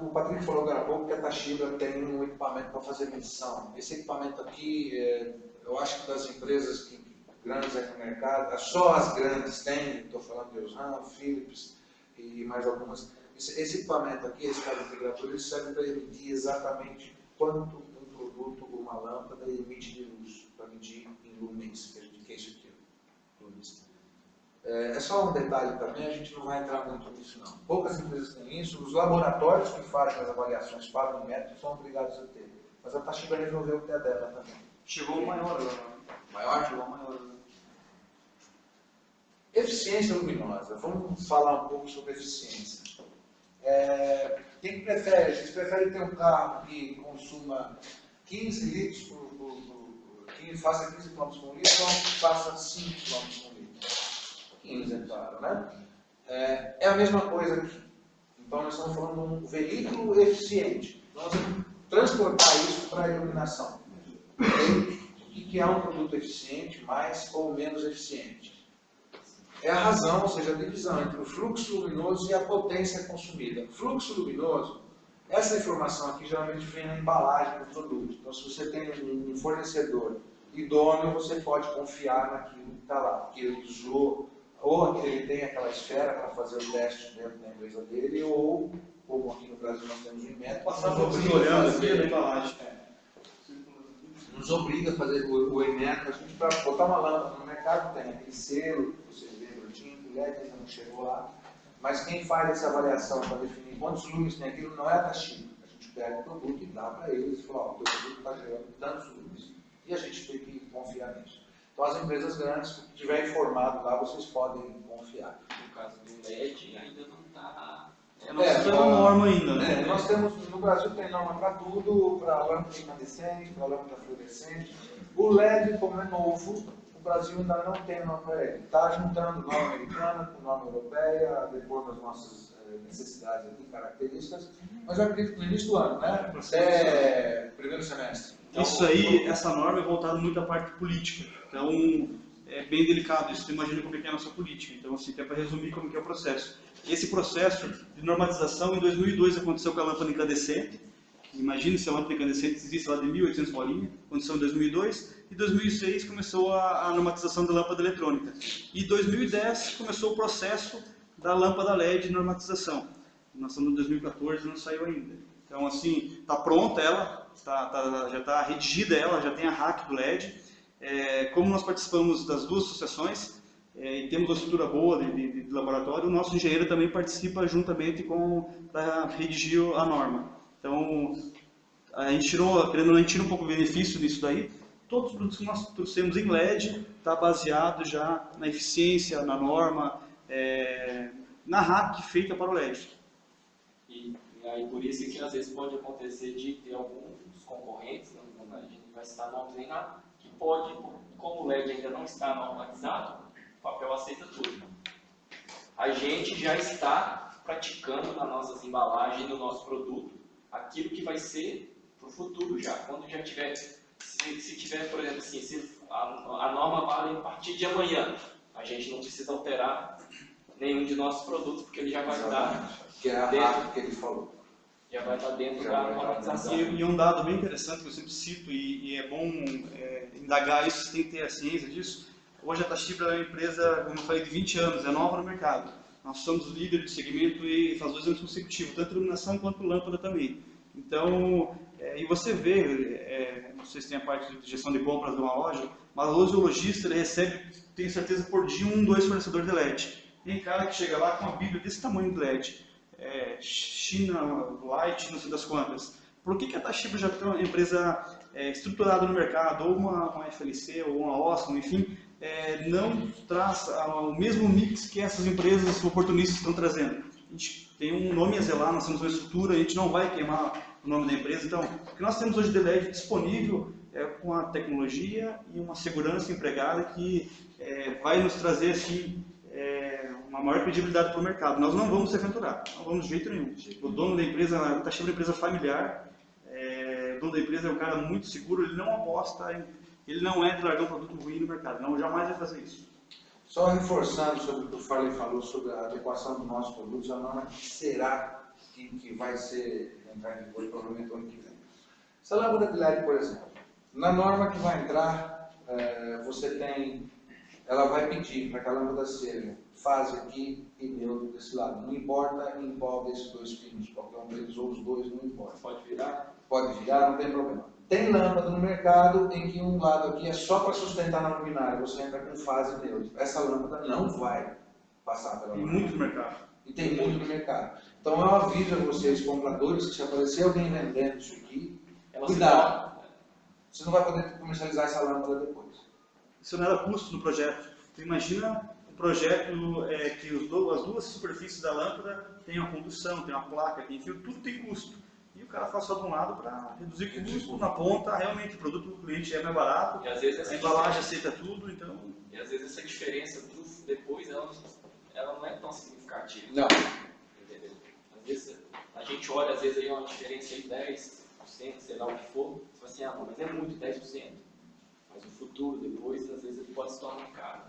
O Patrick falou agora há pouco que a Toshiba tem um equipamento para fazer medição. Esse equipamento aqui, eu acho que das empresas grandes aqui no mercado, só as grandes têm, estou falando de Osram, Philips e mais algumas. Esse equipamento aqui, esse calorificador, ele serve para medir exatamente quanto um produto, uma lâmpada, emite de luz, para medir em lumens, que é isso aqui, lumens. É só um detalhe também, a gente não vai entrar muito nisso não. Poucas empresas têm isso, os laboratórios que fazem as avaliações para o método são obrigados a ter. Mas a Toshiba resolveu ter a dela também. Chegou o maior agora. Maior? Chegou o maior. Eficiência luminosa. Vamos falar um pouco sobre eficiência. Quem prefere? Vocês preferem ter um carro que consuma 15 litros que faça 15 km por litro ou que faça 5 km por litro? 15, é claro, né? É a mesma coisa aqui. Então nós estamos falando de um veículo eficiente. Nós vamos transportar isso para a iluminação. O que é um produto eficiente, mais ou menos eficiente? É a razão, ou seja, a divisão entre o fluxo luminoso e a potência consumida. Fluxo luminoso, essa informação aqui geralmente vem na embalagem do produto. Então, se você tem um fornecedor idôneo, você pode confiar naquilo que está lá, porque ele usou, ou ele tem aquela esfera para fazer o teste dentro da empresa dele, ou, como aqui no Brasil nós temos um método, nos obriga a fazer o Emetro, a gente para botar uma lâmpada no mercado tem aquele selo, que você vê bonitinho, o LED ainda não chegou lá, mas quem faz essa avaliação para definir quantos lumens tem aquilo não é a Toshiba. A gente pega o produto e dá para eles e fala, ó, o teu produto está gerando tantos lumens. E a gente tem que confiar nisso. Então as empresas grandes, se tiver informado lá, vocês podem confiar. No caso do LED ainda não está... Não precisa da norma ainda, né? Nós temos, no Brasil tem norma para tudo, para lâmpada incandescente, para lâmpada fluorescente. O LED, como é novo, o Brasil ainda não tem norma para ele. Está juntando norma americana com norma europeia, depois das nossas necessidades e características, mas eu acredito que no início do ano, né? Até primeiro semestre. Isso aí, essa norma é voltada muito à parte política. Então, é bem delicado isso. Você imagina como é que é a nossa política. Então, assim, é para resumir como que é o processo. Esse processo de normatização, em 2002, aconteceu com a lâmpada incandescente. Imagine se a lâmpada incandescente existe lá de 1800 bolinhas. Aconteceu em 2002. E em 2006 começou a normatização da lâmpada eletrônica. E em 2010 começou o processo da lâmpada LED de normatização. Nós estamos em 2014 e não saiu ainda. Então, assim, está pronta ela, já está redigida ela, já tem a hack do LED. Como nós participamos das duas associações, e temos uma estrutura boa de laboratório, o nosso engenheiro também participa juntamente para redigir a norma. Então, a gente tirou, querendo ou não, a gente tira um pouco o benefício disso daí. Todos os produtos que nós trouxemos em LED está baseado já na eficiência, na norma, na RAC feita para o LED. E aí por isso que às vezes pode acontecer de ter alguns concorrentes, a gente vai citar nomes nem nada, que pode, como o LED ainda não está normalizado, o papel aceita tudo. A gente já está praticando nas nossas embalagens, no nosso produto, aquilo que vai ser para o futuro já. Quando já tiver, se tiver, por exemplo, assim, se a norma vale a partir de amanhã, a gente não precisa alterar nenhum de nossos produtos, porque ele já vai estar Que é a RAC que ele falou. já vai estar dentro Já da vai estar normalização. E um dado bem interessante que eu sempre cito, e é bom indagar isso, tem que ter a ciência disso. Hoje a Toshiba é uma empresa, como eu falei, de 20 anos, é nova no mercado. Nós somos líderes de segmento e faz 2 anos consecutivos, tanto iluminação quanto lâmpada também. Então, e você vê, não sei se tem a parte de gestão de compras de uma loja, mas hoje o lojista ele recebe, tenho certeza, por dia 1, 2 fornecedores de LED. Tem cara que chega lá com uma bíblia desse tamanho de LED. China, Light, não sei das quantas. Por que a Toshiba já tem uma empresa estruturada no mercado, ou uma FLC, ou uma Osmo, enfim, não traz o mesmo mix que essas empresas oportunistas estão trazendo? A gente tem um nome a zelar, nós temos uma estrutura, a gente não vai queimar o nome da empresa. Então, o que nós temos hoje de LED disponível com a tecnologia e uma segurança empregada que vai nos trazer assim, uma maior credibilidade para o mercado. Nós não vamos se aventurar, não vamos de jeito nenhum. O dono da empresa, a Toshiba é uma empresa familiar, o dono da empresa é um cara muito seguro, ele não aposta, ele não é de largar um produto ruim no mercado, não, jamais vai fazer isso. Só reforçando sobre o que o Farley falou sobre a adequação do nosso produto, a norma que será que vai entrar em vigor provavelmente no ano que vem. Essa lâmpada de LED, por exemplo, na norma que vai entrar, ela vai pedir para que a lâmpada seja fase aqui e neutro desse lado. Não importa em qual desses 2 pinos, qualquer um deles ou os 2, não importa. Pode virar? Pode virar, não tem problema. Tem lâmpada no mercado em que um lado aqui é só para sustentar na luminária, você entra com fase neutra. Essa lâmpada não vai passar pela Tem luminária. muito no mercado. E tem muito no mercado. Então eu aviso a vocês, compradores, que se aparecer alguém vendendo isso aqui, cuidado. Você não vai poder comercializar essa lâmpada depois. Isso não era custo no projeto. Então, imagina um projeto que as 2 superfícies da lâmpada tem uma condução, tem uma placa, tem fio, tudo tem custo. E o cara faz só de um lado para reduzir custo, na ponta, realmente o produto do cliente é mais barato, E às vezes a embalagem aceita tudo, então... E às vezes essa diferença depois, ela não é tão significativa. Não. Entendeu? Às vezes a gente olha, às vezes aí uma diferença de 10%, sei lá o que for, você fala assim, mas é muito 10%. Mas o futuro depois, às vezes ele pode se tornar caro.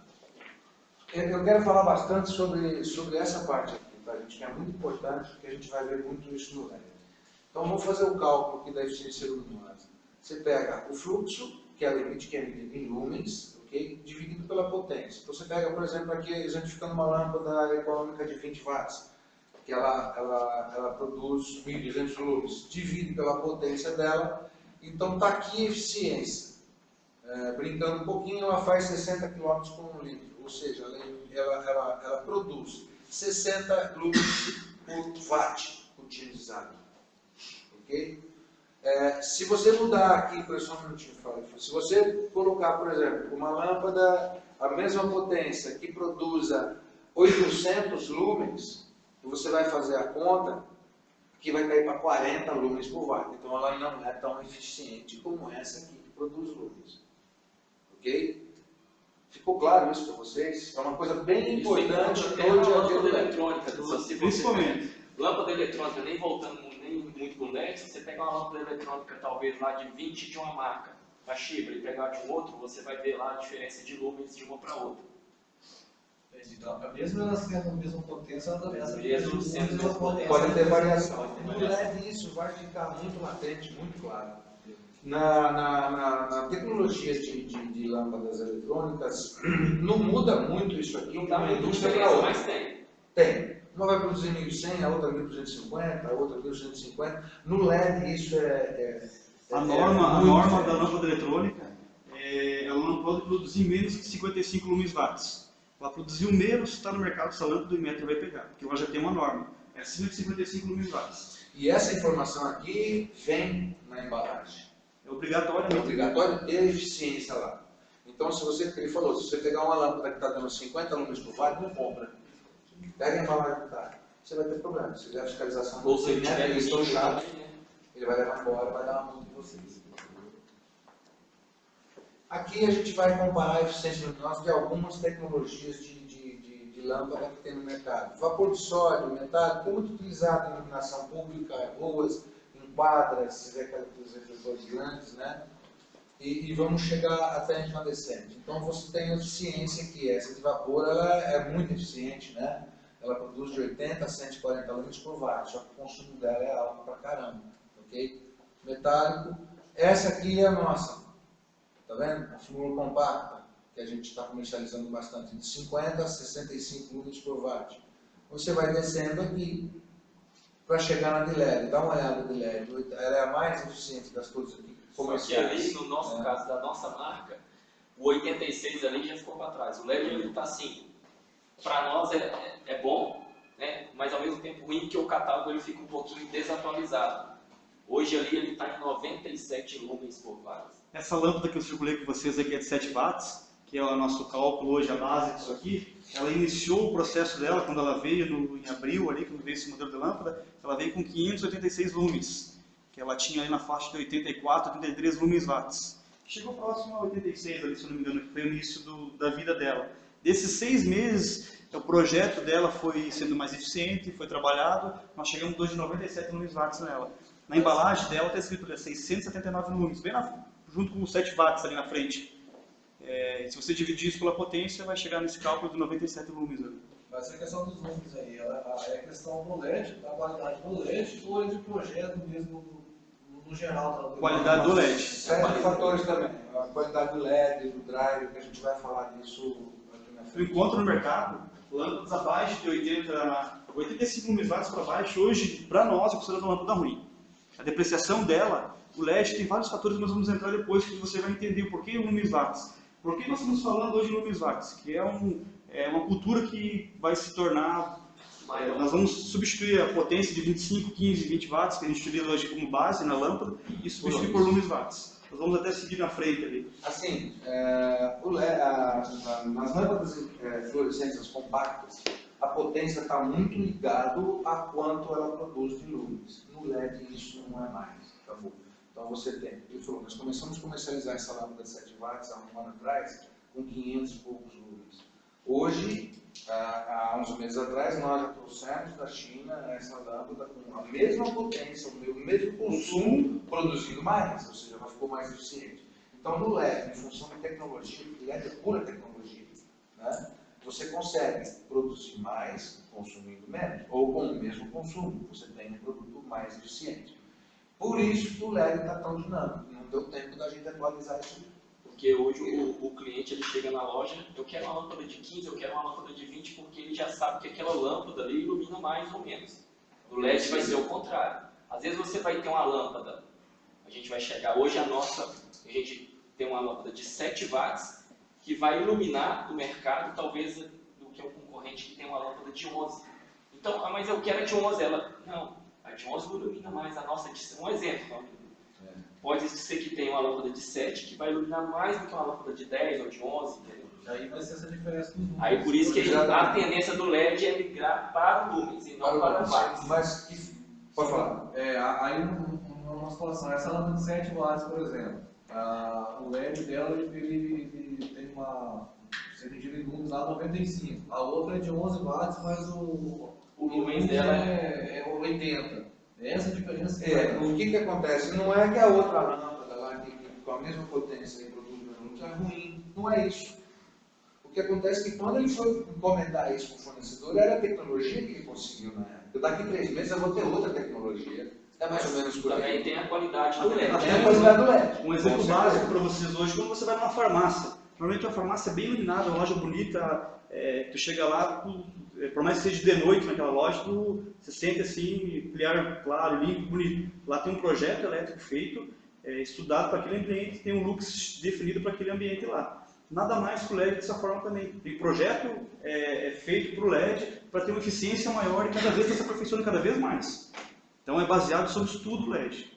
Eu quero falar bastante sobre essa parte aqui, tá, gente, que é muito importante, porque a gente vai ver muito isso no LED. Então, vamos fazer o cálculo aqui da eficiência luminosa. Você pega o fluxo, que é o limite que é medido em lumens, okay, dividido pela potência. Então, você pega, por exemplo, aqui, exemplificando uma lâmpada econômica de 20 watts, que ela produz 1.200 lumens, divide pela potência dela, então está aqui a eficiência. Brincando um pouquinho, ela faz 60 km por litro, ou seja, ela produz 60 lumens por watt utilizado. Okay? Se você mudar aqui, por só um minutinho, se você colocar, por exemplo, uma lâmpada, a mesma potência, que produza 800 lumens, você vai fazer a conta, que vai cair para 40 lumens por watt. Então ela não é tão eficiente como essa aqui, que produz lumens. Ok? Ficou claro isso para vocês? É uma coisa bem importante todo dia a dia lâmpada eletrônica, Principalmente. Lâmpada eletrônica, nem voltando nem muito com LED, se você pegar uma lâmpada eletrônica talvez lá de 20 de uma marca, Toshiba, e pegar de um outro, você vai ver lá a diferença de lumens de uma para outra. Então, mesmo elas sendo a mesma potência, Mesmo sendo a mesma potência, pode ter variação. Pode ter No variação. LED isso vai ficar muito latente, muito claro. Na tecnologia de lâmpadas eletrônicas, não muda muito isso aqui de uma indústria para outra. Mas tem. Tem. Uma vai produzir 1.100, a outra 1.250, a outra 1.150. No LED isso A norma da lâmpada eletrônica, ela não pode produzir menos que 55 lumens watts. Ela produziu menos, está no mercado, essa lâmpada do Inmetro vai pegar, porque ela já tem uma norma. É acima de 55 lumens watts. E essa informação aqui vem na embalagem. É obrigatório. É obrigatório ter eficiência lá. Então, ele falou, se você pegar uma lâmpada que está dando 50 lumens por watt, não compra. Pega a embalagem do cara. Você vai ter problema. Se fizer a fiscalização Ou se ele né, tiver eles estão limpo chatos, também, né? ele vai levar embora, vai dar uma multa em vocês. Aqui a gente vai comparar a eficiência luminosa de algumas tecnologias de lâmpada que tem no mercado. Vapor de sódio, metálico, é muito utilizado em iluminação pública, em ruas, em quadras, se tiver aqueles refletores grandes, né? E vamos chegar até a incandescente. Então você tem a eficiência que essa de vapor ela é muito eficiente, né? Ela produz de 80 a 140 lâmpadas por watt, só que o consumo dela é alto pra caramba, ok? Metálico, essa aqui é a nossa, tá vendo? A fórmula compacta, que a gente está comercializando bastante, de 50 a 65 lâmpadas por watt. Você vai descendo aqui para chegar na de LED, dá uma olhada de LED, ela é a mais eficiente das todas aqui. Só que ali, no nosso caso, da nossa marca, o 86 ali já ficou para trás. O LED ele está assim, para nós é bom, né? Mas ao mesmo tempo ruim, porque o catálogo ele fica um pouquinho desatualizado. Hoje ali ele está em 97 lumens por watt. Essa lâmpada que eu circulei com vocês aqui é de 7 watts, que é o nosso cálculo hoje, a base disso aqui. Ela iniciou o processo dela quando ela veio em abril, ali, quando veio esse modelo de lâmpada, ela veio com 586 lumens, que ela tinha ali na faixa de 84, 83 lumens watts. Chegou próximo a 86 ali, se eu não me engano, que foi o início da vida dela. Desses 6 meses, o projeto dela foi sendo mais eficiente, foi trabalhado, nós chegamos hoje de 97 lumens watts nela. Na embalagem dela está escrito ali, 679 lumens, bem junto com os 7 watts ali na frente. Se você dividir isso pela potência, vai chegar nesse cálculo de 97 lumens ali. Mas a questão dos lumens aí, é questão do LED, da qualidade do LED, ou é de projeto mesmo no geral? Qualidade do LED. Sete fatores também. A qualidade do LED, do drive, que a gente vai falar disso aqui na Eu frente. encontro no mercado lâmpadas abaixo de 85 lumens watts para baixo. Hoje, para nós, é considerada uma lâmpada ruim. A depreciação dela, o LED tem vários fatores que nós vamos entrar depois, que você vai entender o porquê o lumens watts. Por que nós estamos falando hoje de lumens watts? Que é uma cultura que vai se tornar... nós vamos substituir a potência de 25, 15, 20 watts, que a gente utiliza hoje como base na lâmpada, e substituir por lumens watts. Nós vamos até seguir na frente ali. Assim, nas lâmpadas fluorescentes, as compactas, a potência está muito ligado a quanto ela produz de lumens. No LED isso não é mais, acabou. Então você tem, nós começamos a comercializar essa lâmpada de 7 watts há um ano atrás, com 500 e poucos lumens. Hoje, há uns meses atrás, nós já trouxemos da China essa lâmpada com a mesma potência, o mesmo consumo, produzindo mais, ou seja, ela ficou mais eficiente. Então, no LED, em função de tecnologia, o LED é pura tecnologia, né? Você consegue produzir mais, consumindo menos, ou com o mesmo consumo, você tem um produto mais eficiente. Por isso que o LED está tão dinâmico, não deu tempo da gente atualizar isso. Porque hoje o cliente ele chega na loja, eu quero uma lâmpada de 15, eu quero uma lâmpada de 20, porque ele já sabe que aquela lâmpada ali ilumina mais ou menos. No LED vai ser o contrário. Às vezes você vai ter uma lâmpada, a gente vai chegar, hoje a gente tem uma lâmpada de 7 watts, que vai iluminar no mercado, talvez, do que um concorrente que tem uma lâmpada de 11. Então, mas eu quero a de 11, não, a de 11 não ilumina mais, a nossa de... Um exemplo, não. Pode ser que tenha uma lâmpada de 7 que vai iluminar mais do que uma lâmpada de 10 ou de 11, entendeu? Aí vai ser essa diferença dos números. Aí por isso que a tendência do LED é migrar para o lumens e não para o watts. Mas, pode falar. Aí uma situação, essa lâmpada de 7 watts, por exemplo, o LED dela ele tem uma... Você tem de lumens lá 95. A outra é de 11 watts, mas o lumens dela é 80. Essa diferença O que acontece? Não é que a outra lâmpada lá, que com a mesma potência e produz menos luz, é ruim. Não é isso. O que acontece é que quando ele foi encomendar isso com o fornecedor, era a tecnologia que ele conseguiu na época. Daqui 3 meses eu vou ter outra tecnologia. É mais ou menos por aí. Também tem a qualidade do LED. Tem a qualidade do LED. Um exemplo básico para vocês hoje, quando você vai numa farmácia. Normalmente uma farmácia é bem iluminada, uma loja bonita, tu chega lá, por mais que seja de noite naquela loja, você sente assim, claro, limpo, bonito. Lá tem um projeto elétrico feito, estudado para aquele ambiente, tem um lux definido para aquele ambiente lá. Nada mais que o LED dessa forma também. Tem projeto feito para o LED para ter uma eficiência maior e cada vez está se aperfeiçoando cada vez mais. Então é baseado sobre estudo LED.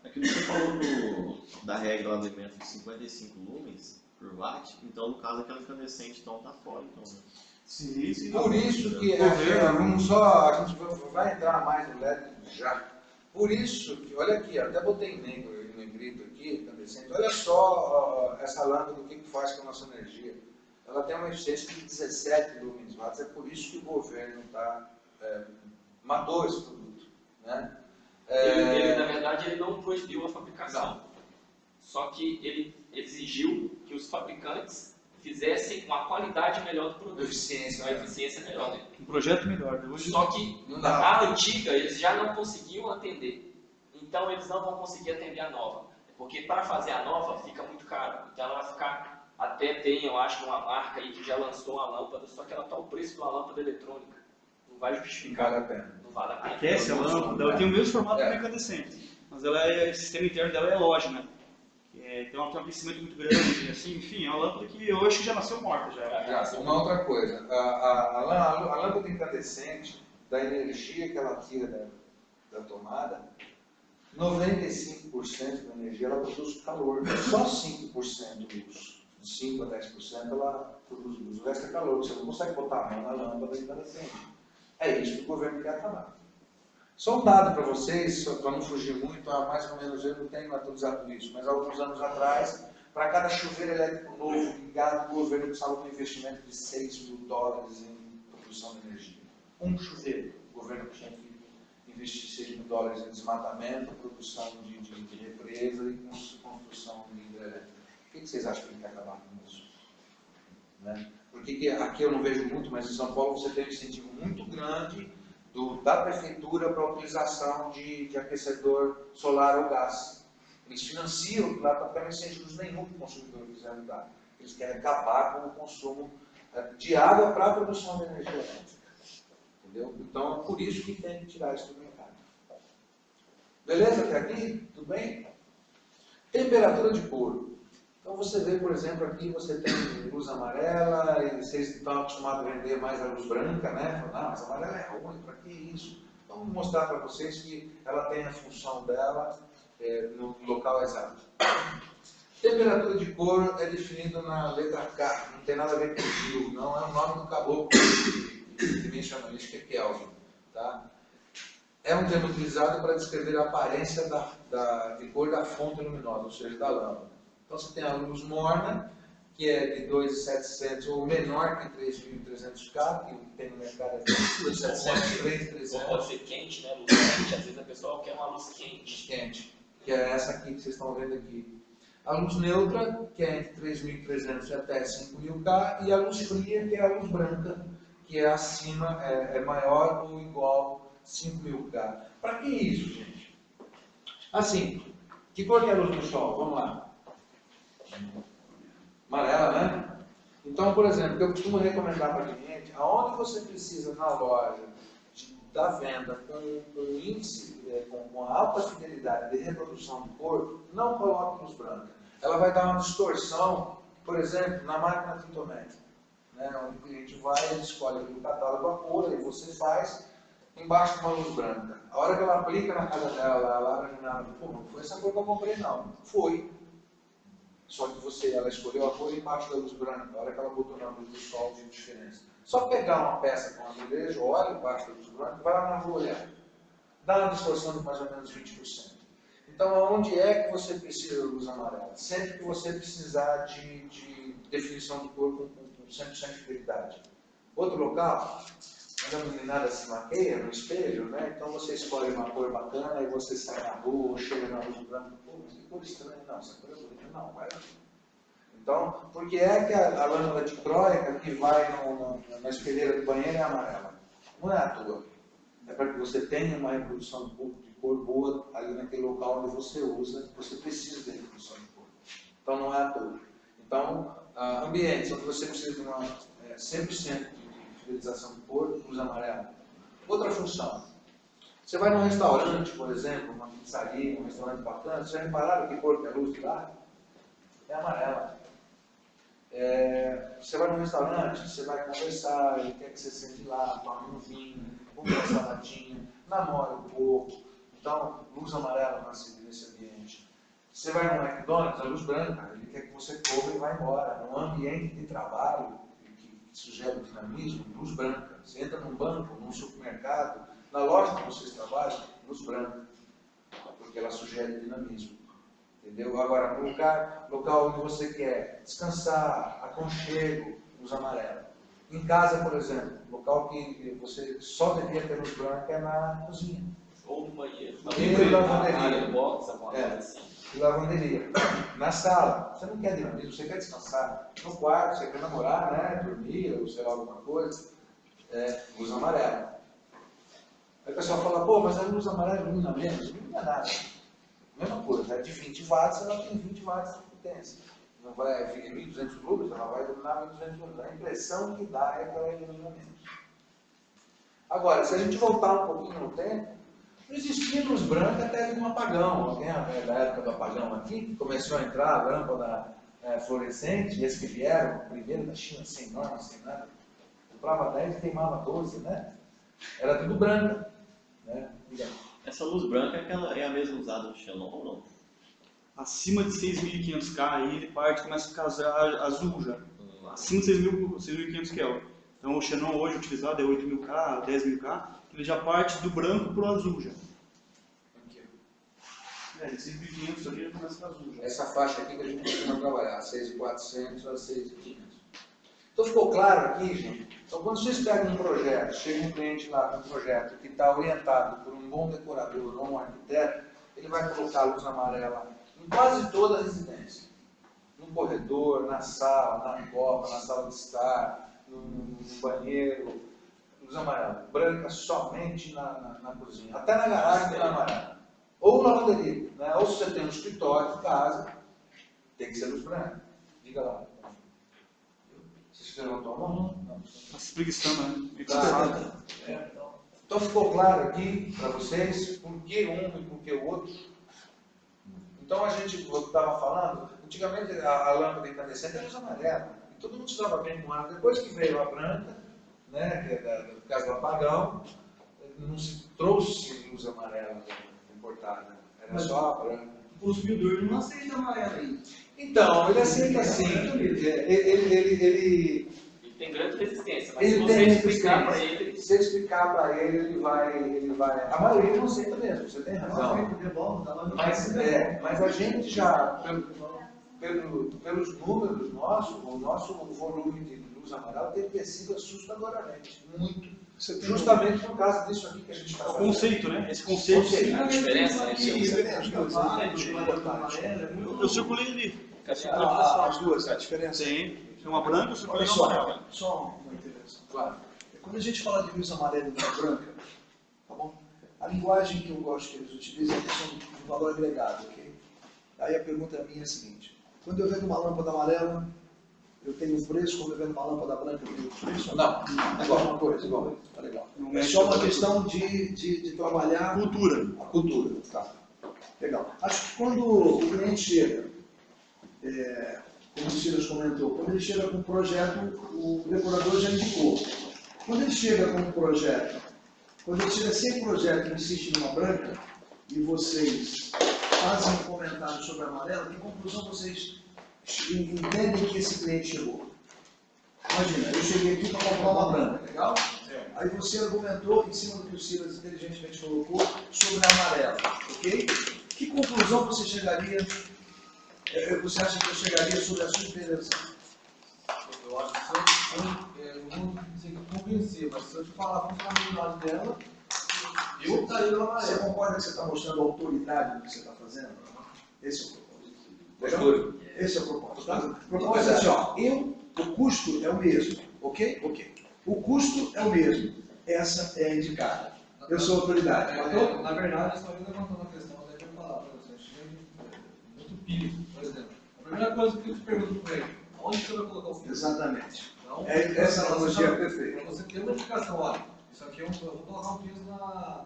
Aquilo que você falou da regra lá do evento de 55 lumens por watt, então no caso aquela incandescente então tá fora. Então, né? Sim, sim. Por isso que Governo. a gente vai entrar mais no LED já. Por isso que, olha aqui, até botei em negrito aqui, incandescente. Olha só essa lâmpada, o que faz com a nossa energia. Ela tem uma eficiência de 17 lumens watts, é por isso que o governo matou esse produto. Né? Ele, na verdade, ele não proibiu a fabricação. Não. Só que ele exigiu que os fabricantes fizessem uma qualidade melhor do produto. Uma eficiência melhor. Um projeto melhor. Só que a antiga eles já não conseguiam atender. Então eles não vão conseguir atender a nova. Porque para fazer a nova fica muito caro. Então ela vai ficar... Até tem, eu acho, uma marca aí que já lançou uma lâmpada, só que ela está o preço de uma lâmpada eletrônica. Não vai justificar. Não vale a pena. Não vale a pena. Aquece a lâmpada, ela tem o mesmo formato da incandescente. Mas o sistema interno dela é loja, né? Tem um aquecimento muito grande, assim, enfim, é uma lâmpada que eu acho que já nasceu morta. Uma outra coisa, a lâmpada incandescente, da energia que ela tira da tomada, 95% da energia ela produz calor, só 5% luz. De 5 a 10% ela produz luz, o resto é calor, você não consegue botar a mão na lâmpada incandescente. É isso que o governo quer acabar. Só um dado para vocês, para não fugir muito, há mais ou menos, eu não tenho atualizado isso, mas há alguns anos atrás, para cada chuveiro elétrico novo ligado, o governo precisava de um investimento de $6 mil em produção de energia. Um chuveiro, o governo tinha que investir $6 mil em desmatamento, produção de represa e construção de hidrelétrica. O que vocês acham que ele quer acabar com isso? Né? Porque aqui eu não vejo muito, mas em São Paulo você tem um incentivo muito grande da prefeitura para a utilização de aquecedor solar ou gás. Eles financiam lá para não incentivos nenhum que o consumidor quiser mudar. Eles querem acabar com o consumo de água para a produção de energia elétrica. Entendeu? Então é por isso que tem que tirar isso do mercado. Beleza até aqui? Tudo bem? Temperatura de couro. Então você vê, por exemplo, aqui você tem luz amarela, e vocês estão acostumados a vender mais a luz branca, né? Falam, não, mas a amarela é ruim, para que isso? Então vou mostrar para vocês que ela tem a função dela no local exato. Temperatura de couro é definida na letra K, não tem nada a ver com frio, não é o nome do caboclo dimensionalista, que é Kelvin. Tá? É um termo utilizado para descrever a aparência de cor da fonte luminosa, ou seja, da lâmpada. Então você tem a luz morna, que é de 2.700 ou menor que 3.300K, que tem no mercado é 2.700, 3.300. Pode ser quente, né? Luz quente, às vezes a pessoa quer uma luz quente. Quente, que é essa aqui que vocês estão vendo aqui. A luz neutra, que é entre 3.300 e até 5.000K, e a luz fria, que é a luz branca, que é acima, é maior ou igual a 5.000K. Para que isso, gente? Assim, que cor que é a luz do sol? Vamos lá. Amarela, né? Então, por exemplo, eu costumo recomendar para o cliente, aonde você precisa na loja da venda com índice, com alta fidelidade de reprodução de cor, não coloque luz branca. Ela vai dar uma distorção, por exemplo, na máquina tintométrica, né? Onde o cliente vai, ele escolhe o catálogo a cor, e você faz embaixo de uma luz branca. A hora que ela aplica na casa dela, ela abre a janela, pô, não foi essa cor que eu comprei, não. Foi. Só que ela escolheu a cor embaixo da luz branca. A hora que ela botou na luz do sol, tem diferença. Só pegar uma peça com azulejo, olha embaixo da luz branca, vai lá na rua olhar. Dá uma distorção de mais ou menos 20%. Então, onde é que você precisa de luz amarela? Sempre que você precisar de definição de cor com 100% de fidelidade. Outro local, quando a meninada se maqueia no espelho, né? Então você escolhe uma cor bacana e você sai na rua, chega na luz branca, pô, mas que cor estranha, não, essa cor é bonita, não, vai lá. Então, por que é que a lâmpada dicróica que vai na espelheira do banheiro é amarela? Não é à toa. É para que você tenha uma reprodução de cor boa ali naquele local onde você usa, você precisa de reprodução de cor. Então não é à toa. Então, ambientes onde você precisa de uma 100% de fidelização de cor, luz amarela. Outra função. Você vai num restaurante, por exemplo, uma pizzaria, um restaurante bacana, vocês já repararam que cor que é a luz de lá? É amarela. Você vai num restaurante, você vai conversar, ele quer que você sente lá, tome um vinho, come uma saladinha, namora um pouco. Então, luz amarela nesse ambiente. Você vai no McDonald's, a luz branca, ele quer que você coma e vá embora. Num ambiente de trabalho, sugere dinamismo, luz branca. Você entra num banco, num supermercado, na loja que vocês trabalham, luz branca, porque ela sugere dinamismo. Entendeu? Agora, no local onde você quer descansar, aconchego, luz amarela. Em casa, por exemplo, local que você só deveria ter luz branca é na cozinha. Ou no banheiro. Banheiro, lavanderia. área box, alguma coisa assim. E lavanderia. Na sala, você não quer dinamismo, você quer descansar. No quarto, você quer namorar, né? Dormir, ou sei lá, alguma coisa. Luz amarela. Aí o pessoal fala, pô, mas a luz amarela ilumina menos. Não ilumina nada. Mesma coisa, é de 20 watts, ela tem 20 watts de potência. Não vai, fica em 1.200 luz, ela vai iluminar 1.200 luz. A impressão que dá é que ela ilumina menos. Agora, se a gente voltar um pouquinho no tempo, não existia luz branca até um apagão. Alguém da época do apagão aqui, que começou a entrar a lâmpada fluorescente, e esses que vieram, primeiro da China, sem norma, sem nada, comprava 10 e queimava 12, né? Era tudo branca. Né? Essa luz branca é a mesma usada no Xenon ou não? Acima de 6.500K, aí ele começa a ficar azul já. Acima de 6.500 Kelvin. Então o Xenon hoje utilizado é 8.000K, 10.000K, ele já parte do branco para o azul já. Aqui. De 6.500 ali já começa a ficar azul já. Essa faixa aqui que a gente costuma trabalhar, 6.400 a 6.500. Então ficou claro aqui, gente? Então quando vocês pegam um projeto, chega um cliente lá com um projeto que está orientado por um bom decorador ou um arquiteto, ele vai colocar a luz amarela em quase toda a residência. No corredor, na sala, na copa, na sala de estar, no banheiro, luz amarela. Branca somente na cozinha. Até na garagem tem amarela. Ou na lavanderia. Né? Ou se você tem um escritório de casa, tem que ser luz branca. Diga lá. Você levantou a mão? Não. Está se espreguiçando, né? Então ficou claro aqui para vocês por que um e por que o outro. Então a gente estava falando, antigamente a lâmpada incandescente era luz amarela. E todo mundo estava bem com ela. Depois que veio a branca, né, que é por causa do apagão, não se trouxe luz amarela importada. Era só a branca. O consumidor não aceita amarela aí. Então, ele aceita assim. Ele tem grande resistência, mas ele se você tem explicar para resistência. ele... Se você explicar para ele, ele vai... A maioria não aceita mesmo, você tem razão. Mas a gente já, pelos números nossos, o nosso volume de luz amarela tem crescido assustadoramente, muito. Justamente por causa disso aqui que a gente está O fazendo. conceito, né? Esse conceito. A diferença, né? Eu circulei ali. As duas, a diferença. Tem uma branca e circulei Olha uma amarela. só uma interação. Claro. Quando a gente fala de luz amarela e luz branca, tá bom? A linguagem que eu gosto que eles utilizam é a questão do valor agregado, ok? Aí a pergunta minha é a seguinte: quando eu vendo uma lâmpada amarela, eu tenho um preço, quando eu vendo uma lâmpada branca, eu tenho outro preço? Não, Igual uma coisa, igual. Tá legal. Não É mexe só uma com questão de trabalhar cultura. a cultura. Tá. Legal. Acho que quando o cliente chega, como o Silas comentou, quando ele chega com um projeto, o decorador já indicou. Quando ele chega com um projeto, quando ele chega sem projeto e insiste numa branca, e vocês fazem um comentário sobre a amarela, que conclusão vocês entendem que esse cliente chegou? Imagina, eu cheguei aqui para comprar uma branca, legal? Aí você argumentou em cima do que o Silas inteligentemente colocou sobre a amarela, ok? Que conclusão você chegaria? Você acha que eu chegaria sobre a sua intervenção? Eu acho que eu não sei convencer, mas se eu te falar a funcionalidade dela, eu estaria no Você amarelo. concorda que você está mostrando a autoridade do que você está fazendo? Esse é o propósito. Postura. Esse é o propósito. Tá? O propósito é assim, ó, o custo é o mesmo, ok? Ok. O custo é o mesmo. Essa é a indicada. Eu sou autoridade. Matou? Na verdade, eu só vim levantando a questão, até que eu falar para você. Eu cheguei muito pilho, por exemplo. A primeira coisa que eu te pergunto para ele, onde você vai colocar o fio? Exatamente. Então, Essa analogia é perfeita. para você ter uma indicação, olha, isso aqui eu vou colocar um piso na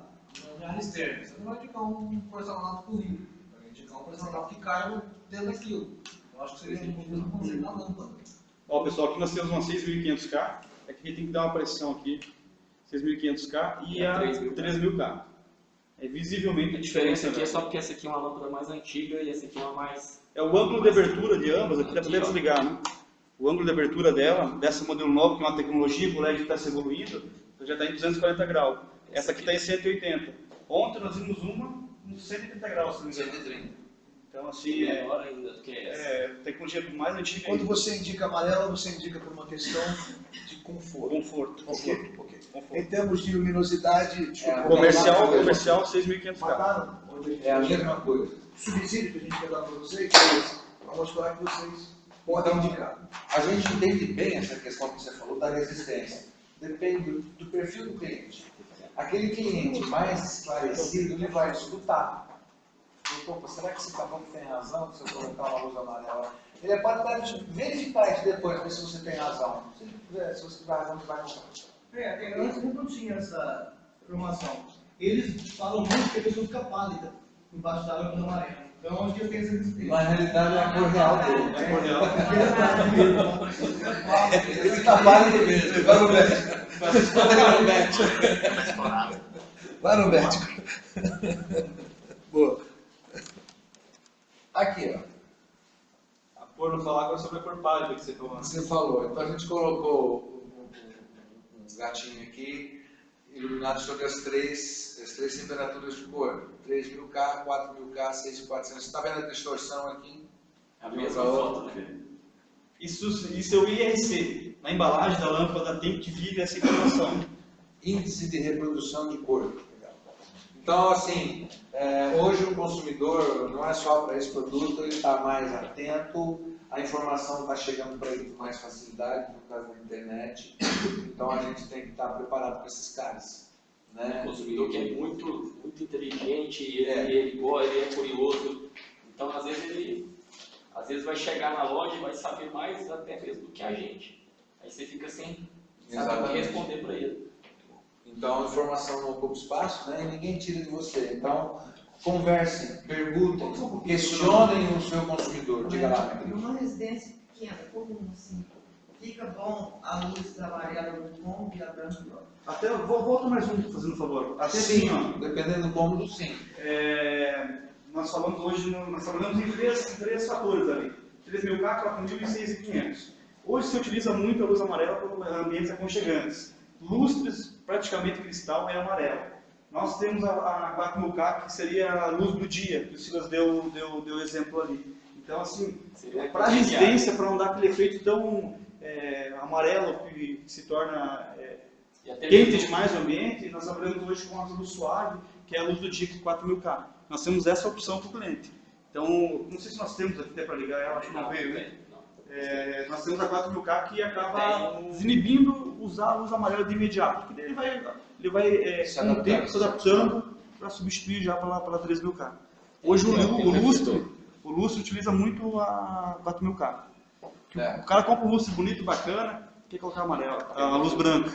minha área externa. Você não vai indicar um porcelanato corrido, vai indicar um porcelanato que caiba dentro daquilo. Eu acho que seria um mesmo conceito da lâmpada. Ó, pessoal, aqui nós temos uma 6.500K. Aqui a gente tem que dar uma pressão aqui. 6.500K e a 3.000K. É visivelmente A diferença aqui é só porque essa aqui é uma lâmpada mais antiga e essa aqui é uma mais... É o ângulo de abertura de ambas, aqui dá para desligar, né? o ângulo de abertura dela, dessa modelo nova, que é uma tecnologia que o LED está se evoluindo, já está em 240 graus. Essa aqui está em 180. Ontem nós vimos uma em 130 graus, se não me engano. 130. Então, assim, Menor ainda do que essa. é tecnologia mais antiga. Quando você indica amarela, você indica por uma questão de conforto. Conforto. Ok? Ok. Conforto. Em termos de luminosidade, Comercial 6.500K. mataram? É a mesma coisa. O subsídio que a gente quer dar para vocês para mostrar que vocês podem indicar. A gente entende bem essa questão que você falou da resistência. Depende do perfil do cliente. Aquele cliente mais esclarecido, ele vai escutar. Opa, será que esse caboclo tem razão se eu colocar uma luz amarela? Ele pode até verificar isso depois, ver se você tem razão. Se você tiver razão, você vai comprar. Antes não tinha essa informação. Eles falam muito que a pessoa fica pálida embaixo da lâmpada amarela. Então, onde eu tenho essa resistência? Na realidade, é a cor real dele. É cor real. Ele fica pálido mesmo. Vai no médico. Vai no médico. Boa. Aqui, ó. A cor, não falar agora sobre a cor pálida que você falou. Você falou. Então a gente colocou um gatinho aqui, iluminado sobre as três temperaturas de cor. 3.000K, 4.000K, 6.400. Você está vendo a distorção aqui? A mesma foto, né? Isso é o IRC. Na embalagem da lâmpada tem que vir essa informação. Índice de reprodução de cor. Então, assim, hoje o consumidor, não é só para esse produto, ele está mais atento, a informação está chegando para ele com mais facilidade, por causa da internet. Então, a gente tem que estar preparado para esses caras. Né? O consumidor que é muito inteligente, ele é curioso. Então, às vezes vai chegar na loja e vai saber mais até mesmo do que a gente. Aí você fica sem saber o que responder para ele. Então, a informação não ocupa espaço, né? E ninguém tira de você. Então, conversem, perguntem, questionem o seu consumidor. Diga lá, minha querida. Numa residência pequena, comum, assim, fica bom a luz amarela no cômodo e a branca no outro. Até, volta mais um, fazendo um favor. Até Sim, assim, ó. dependendo do cômodo, sim. Nós falamos hoje, nós falamos em três fatores ali. 3.000K, 4.000 e 6.500. Hoje se utiliza muito a luz amarela para ambientes aconchegantes. Lustres, praticamente cristal, é amarelo. Nós temos a 4.000K, que seria a luz do dia, que o Silas deu exemplo ali. Então, assim, para a resistência, para não dar aquele efeito tão amarelo que se torna quente demais o ambiente, nós trabalhamos hoje com a luz suave, que é a luz do dia, que é 4.000K. Nós temos essa opção para o cliente. Então, não sei se nós temos aqui até para ligar ela, acho que não veio, né? Nós temos a 4.000K que acaba desinibindo usar a luz amarela de imediato, porque ele vai com o tempo se adaptando para substituir já pela 3.000K. Hoje o lustre utiliza muito a 4.000K. O cara compra um lustre bonito, bacana, quer colocar a luz branca.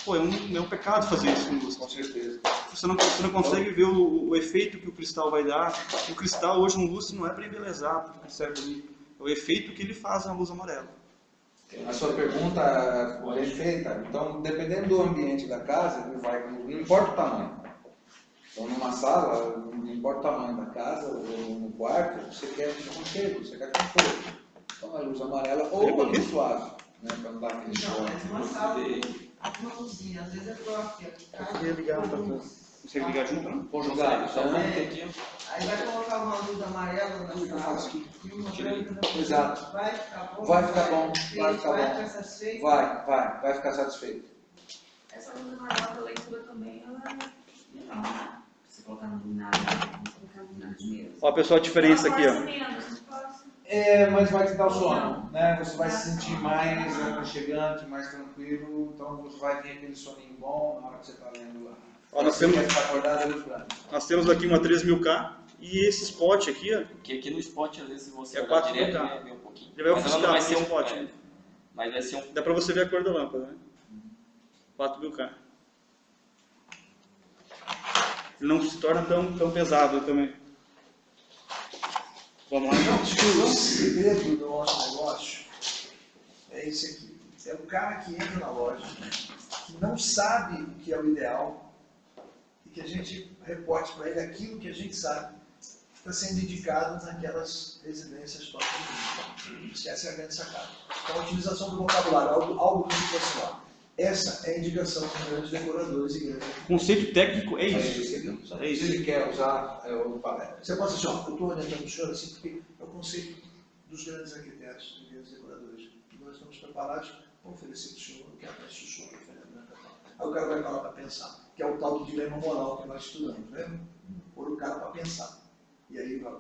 Pô, é um pecado fazer isso com luz. Com certeza. Você não consegue ver o efeito que o cristal vai dar. O cristal hoje no lustre não é para embelezar, porque ele serve bonito. É o efeito que ele faz na luz amarela. A sua pergunta é feita. Então, dependendo do ambiente da casa, não importa o tamanho. Então, numa sala, não importa o tamanho da casa, ou no quarto, você quer aconchego, você quer conforto. Então, a luz amarela ou a luz suave, né, para não dar aquele choque. Não, mas uma sala, uma luzinha, às vezes é própria. Eu queria ligar para você ligar junto, não? Conjugado, tá? Aí vai colocar uma luz amarela na sala e uma branca na frente. Exato. Vai ficar bom? Vai ficar bom, vai ficar Vai bom. ficar satisfeito? Vai ficar satisfeito. Essa luz amarela da leitura também, ela é legal, né? Se colocar no luminário, se colocar no luminário de mesa. Ó, pessoal, a diferença aqui, ó. Mas vai te dar o sono, né? Você vai se sentir mais aconchegante, mais tranquilo, então você vai ter aquele soninho bom na hora que você está lendo lá. Ó, nós temos aqui uma 3.000K e esse spot aqui, ó. Porque aqui no spot, às vezes, se você É olhar 4.000K. direto, vê um pouquinho. Ele vai Mas ela ofuscar não vai esse ser um spot. Mas vai ser um... Dá pra você ver a cor da lâmpada, né? 4.000K. Ele não se torna tão pesado também. Vamos lá, então. Acho que o segredo do nosso negócio é esse aqui. É o cara que entra na loja, que não sabe o que é o ideal, e que a gente reporte para ele aquilo que a gente sabe, está sendo indicado naquelas residências top de linha. Essa é a grande sacada. Então, a utilização do vocabulário, algo que eu trouxe lá. Essa é a indicação dos grandes decoradores e grandes. O conceito técnico é isso. Se ele quer usar, eu falei. Você pode dizer, ó, eu estou orientando o senhor assim, porque é o conceito dos grandes arquitetos, dos grandes decoradores. E nós estamos preparados para oferecer para o senhor o que aparece o senhor, aí o cara vai parar para pensar, que é o tal do dilema moral que nós estudamos, né? Pôr o cara para pensar. E aí vai.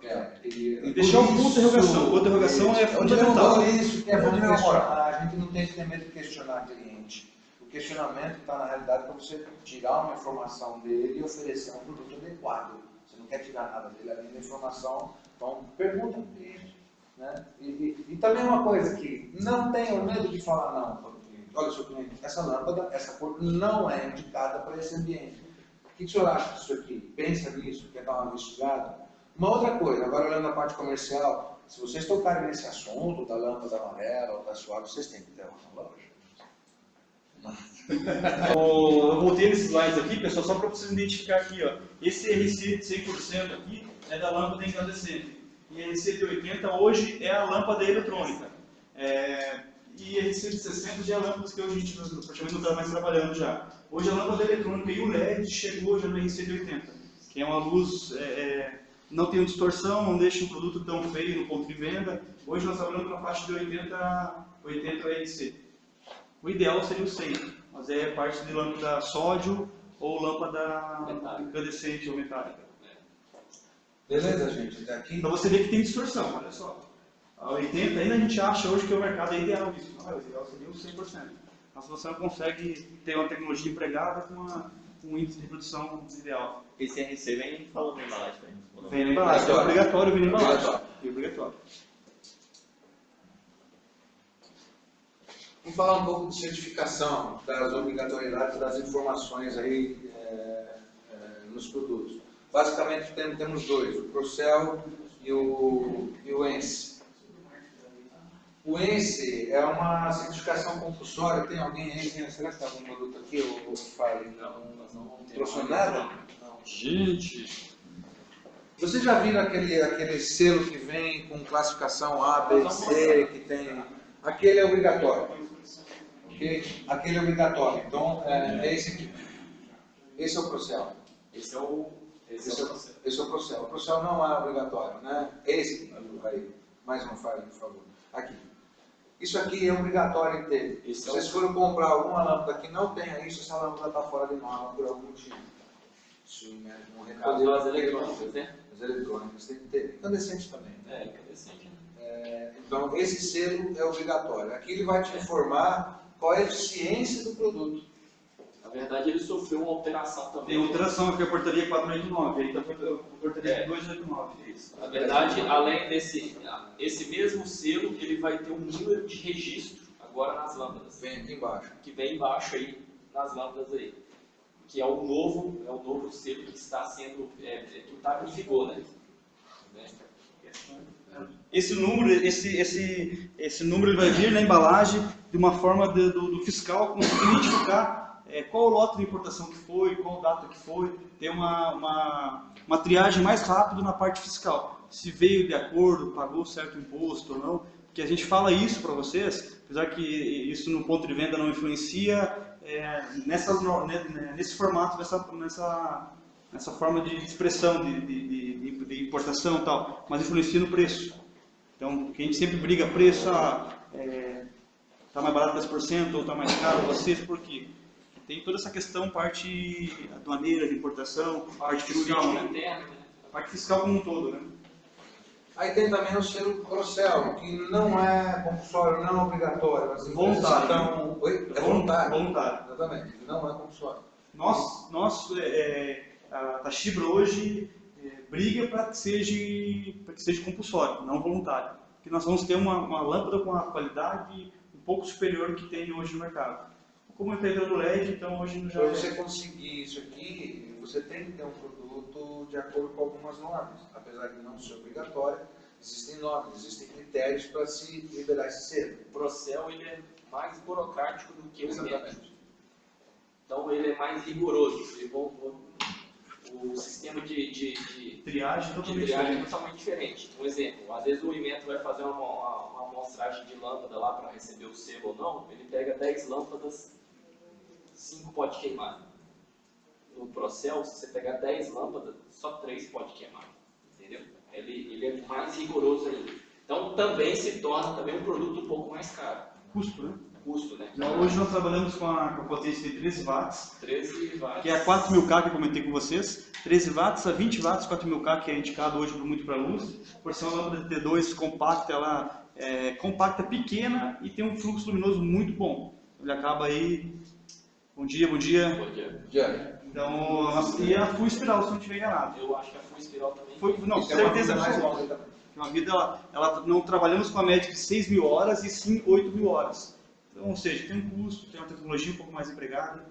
E deixar um ponto de interrogação. O interrogação é fundamental. Isso que é bom questionar. A gente não tem que ter medo de questionar cliente. O questionamento está, na realidade, para você tirar uma informação dele e oferecer um produto adequado. Você não quer tirar nada dele além da informação, então pergunta ao cliente. Né? E também uma coisa que não tenha medo de falar não para o cliente. Olha, seu cliente, essa lâmpada, essa cor não é indicada para esse ambiente. O que o senhor acha disso aqui? Pensa nisso, quer dar uma investigada? Uma outra coisa, agora olhando a parte comercial, se vocês tocarem nesse assunto da lâmpada amarela ou da suave, vocês têm que ter uma loja. Eu voltei nesses slides aqui, pessoal, só para vocês identificar aqui, ó. Esse RC de 100% aqui é da lâmpada incandescente. E a RC de 80 hoje é a lâmpada eletrônica. E a RC de 60 já é a lâmpada que hoje a gente praticamente não está mais trabalhando já. Hoje a lâmpada eletrônica e o LED chegou já no RC de 80, que é uma luz, não tem distorção, não deixa um produto tão feio no ponto de venda. Hoje nós trabalhamos na faixa de 80 RC. O ideal seria o 100, mas é parte de lâmpada sódio ou lâmpada incandescente ou metálica. Beleza, gente? Até aqui. Para você ver que tem distorção, olha só. A 80 ainda a gente acha hoje que o mercado é ideal isso. Não, o ideal seria o 100%. Mas você não consegue ter uma tecnologia empregada com um índice de produção ideal. Esse RC vem falando na embalagem, né? Vem na embalagem, é obrigatório vir na embalagem. É obrigatório. Vamos falar um pouco de certificação, das obrigatoriedades das informações aí nos produtos. Basicamente temos dois, o Procel e o ENSE. O ENSE é uma certificação compulsória. Tem alguém aí? Será que tem algum produto aqui? Ou fale? Não trouxe nada? Não. Gente! Vocês já viram aquele selo que vem com classificação A, B, C, que tem... Aquele é obrigatório. Okay? Aquele é obrigatório. Então, é esse aqui. Esse é o Procel. Esse é o Procel. O Procel não é obrigatório, né? Esse aí. Mais um file, por favor. Aqui. Isso aqui é obrigatório em ter. Se vocês forem comprar alguma lâmpada que não tenha isso, essa lâmpada está fora de norma por algum motivo. Isso não recolheu as eletrônicas, né? As eletrônicas tem que ter. Incandescente também. Incandescente. Então, esse selo é obrigatório. Aqui ele vai te informar qual é a eficiência do produto. Na verdade, ele sofreu uma alteração também. Tem alteração, que é a portaria 489, aí está a portaria 289. Isso. Na verdade, além esse mesmo selo, ele vai ter um número de registro agora nas lâmpadas. Vem aqui embaixo. Que vem embaixo aí, nas lâmpadas aí. Que é o novo selo que está sendo, que está em vigor, né? Esse número ele vai vir na embalagem de uma forma do fiscal conseguir identificar qual o lote de importação que foi, qual data que foi, ter uma triagem mais rápida na parte fiscal. Se veio de acordo, pagou certo imposto ou não, porque a gente fala isso para vocês, apesar que isso no ponto de venda não influencia nesse formato, nessa forma de expressão de importação e tal, mas influencia no preço. Então, que a gente sempre briga preço, está mais barato 10% ou está mais caro vocês, por quê? Tem toda essa questão, parte aduaneira, de importação, parte fiscal, né? Parte fiscal como um todo, né? Aí tem também o selo Procel, que não é compulsório, não é obrigatório. Mas voluntário. É voluntário. Voluntário. Exatamente, não é compulsório. A Tachibra hoje briga para que seja compulsório, não voluntário. Porque nós vamos ter uma lâmpada com a qualidade um pouco superior que tem hoje no mercado. Como está entrando LED, então hoje já... Para você conseguir isso aqui, você tem que ter um produto de acordo com algumas normas. Apesar de não ser obrigatório, existem normas, existem critérios para se liberar esse selo. O Procel ele é mais burocrático do que o MET. Então ele é mais rigoroso. O sistema de Triagem totalmente triagem diferente. totalmente diferente. Um exemplo, às vezes o Inmetro vai fazer uma amostragem de lâmpada lá para receber o selo ou não, ele pega 10 lâmpadas, 5 pode queimar. No Procel, se você pegar 10 lâmpadas, só 3 pode queimar. Entendeu? Ele é mais rigoroso ainda. Então também se torna também um produto um pouco mais caro. Custo, né? Custo, né? Então, hoje nós trabalhamos com a potência de 13 watts, 13 watts. que é a 4000K que eu comentei com vocês. 13 watts a 20 watts, 4000K, que é indicado hoje muito para luz. Por ser uma lâmpada de T2 compacta, ela é compacta, pequena e tem um fluxo luminoso muito bom. Ele acaba aí... Bom dia, bom dia. Bom dia. Já. Então, e a full espiral, se eu não estiver enganado. Eu acho que a full espiral também. Não, Isso é uma certeza coisa mais absoluta. longa também. Uma vida, ela não trabalhamos com a média de 6.000 horas e sim 8.000 horas. Então, ou seja, tem um custo, tem uma tecnologia um pouco mais empregada.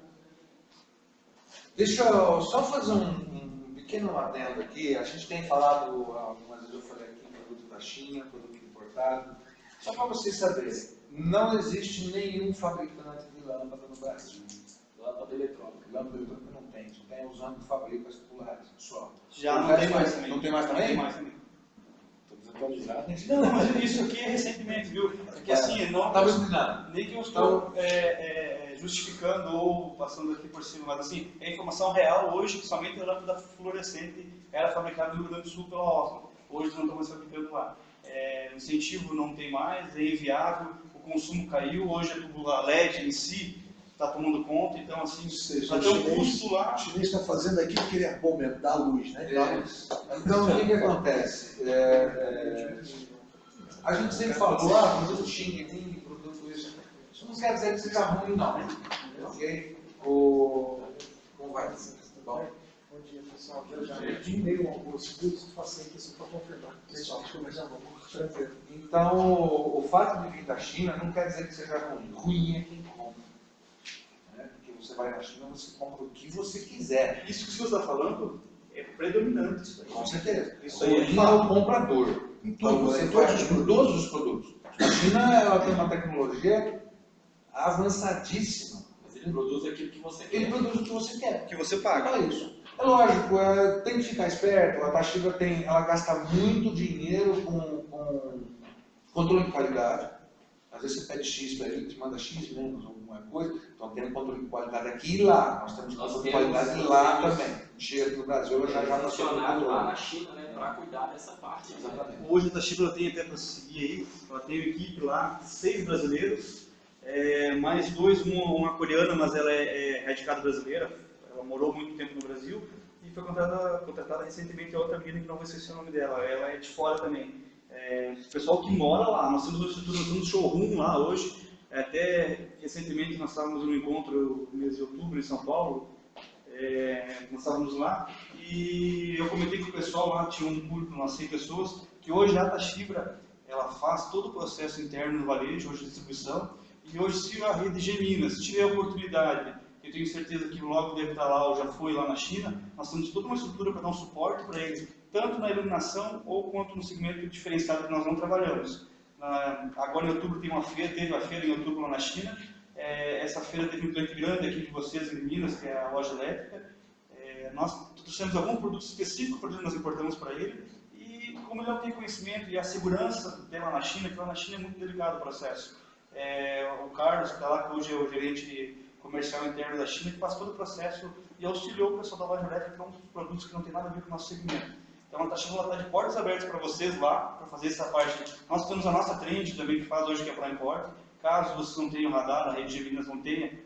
Deixa eu só fazer um pequeno adendo aqui. A gente tem falado, algumas vezes eu falei aqui, produto da China, produto importado. Só para vocês saberem, não existe nenhum fabricante de lâmpada no Brasil. Lâmpada eletrônica. Lâmpada eletrônica não tem, só tem os âmbitos fabricas populares, pessoal. Já não tem mais também. Não tem mais também? Não tem mais também. Estou desatualizado. Não, mas isso aqui é recentemente, viu? Porque assim, não Estava explicando. nem que eu estou justificando ou passando aqui por cima, mas assim, é informação real hoje que somente a lâmpada fluorescente era fabricada no Rio Grande do Sul pela Osmo. Hoje não estamos fabricando lá. O incentivo não tem mais, é inviável, o consumo caiu, hoje a LED em si está tomando conta, então assim, Ou seja, vai ter um custo lá. O chinês está fazendo aquilo que ele é bom mesmo, dar luz, né? Então, o que acontece? A gente sempre falou, produto Xing, produto isso. Isso não quer dizer que seja ruim, não. Ok? Como vai? Bom. Bom dia, pessoal. Eu já terminei o almoço, viu? Passei aqui só para confirmar. Pessoal, já vamos. Então, o fato de vir da China não quer dizer que seja ruim. Ruim é quem compra. Né? Porque você vai na China, você compra o que você quiser. Isso que o senhor está falando é predominante. Isso aí. Com certeza. Isso aí é Ruim é o comprador. Então, você faz todos os produtos. A China ela tem uma tecnologia avançadíssima. Mas ele produz aquilo que você quer. Ele produz o que você quer. Que você paga. É isso. É lógico, tem que ficar esperto. A Toshiba ela gasta muito dinheiro com controle de qualidade. Às vezes você pede X para ele, te manda X menos alguma coisa. Então tem controle de qualidade aqui e lá. Nós temos controle de qualidade lá também. Chega aqui no Brasil, já está funcionado lá na China, né, para cuidar dessa parte. Exatamente. Hoje a Toshiba tem até para seguir aí, ela tem uma equipe lá, 6 brasileiros, mais 2, uma coreana, mas ela é radicada brasileira, ela morou muito tempo no Brasil e foi contratada recentemente a outra menina que não vou esquecer o nome dela, ela é de fora também. O pessoal que mora lá, nós temos uma estrutura, nós temos um showroom lá hoje, até recentemente nós estávamos no encontro no mês de outubro em São Paulo, nós estávamos lá e eu comentei com o pessoal lá, tinha um público de umas 100 pessoas, que hoje a Toshiba ela faz todo o processo interno no varejo, hoje distribuição, e hoje se a rede Gemina, se tiver a oportunidade, eu tenho certeza que logo deve estar lá ou já foi lá na China, nós temos toda uma estrutura para dar um suporte para eles, tanto na iluminação ou quanto no segmento diferenciado que nós não trabalhamos. Agora em outubro tem uma feira, teve a feira em outubro lá na China, essa feira teve um cliente grande aqui de vocês em Minas, que é a loja elétrica. Nós trouxemos algum produto específico para nós importamos para ele, e como ele não tem conhecimento e a segurança dela na China, que lá na China é muito delicado o processo. O Carlos, que está lá, que hoje é o gerente comercial interno da China, que faz todo o processo e auxiliou o pessoal da loja elétrica com produtos que não tem nada a ver com o nosso segmento. Então a Toshiba está de portas abertas para vocês lá, para fazer essa parte. Nós temos a nossa Trend também, que faz hoje, que é para import. Caso vocês não tenham radar, a rede de Minas não tenha,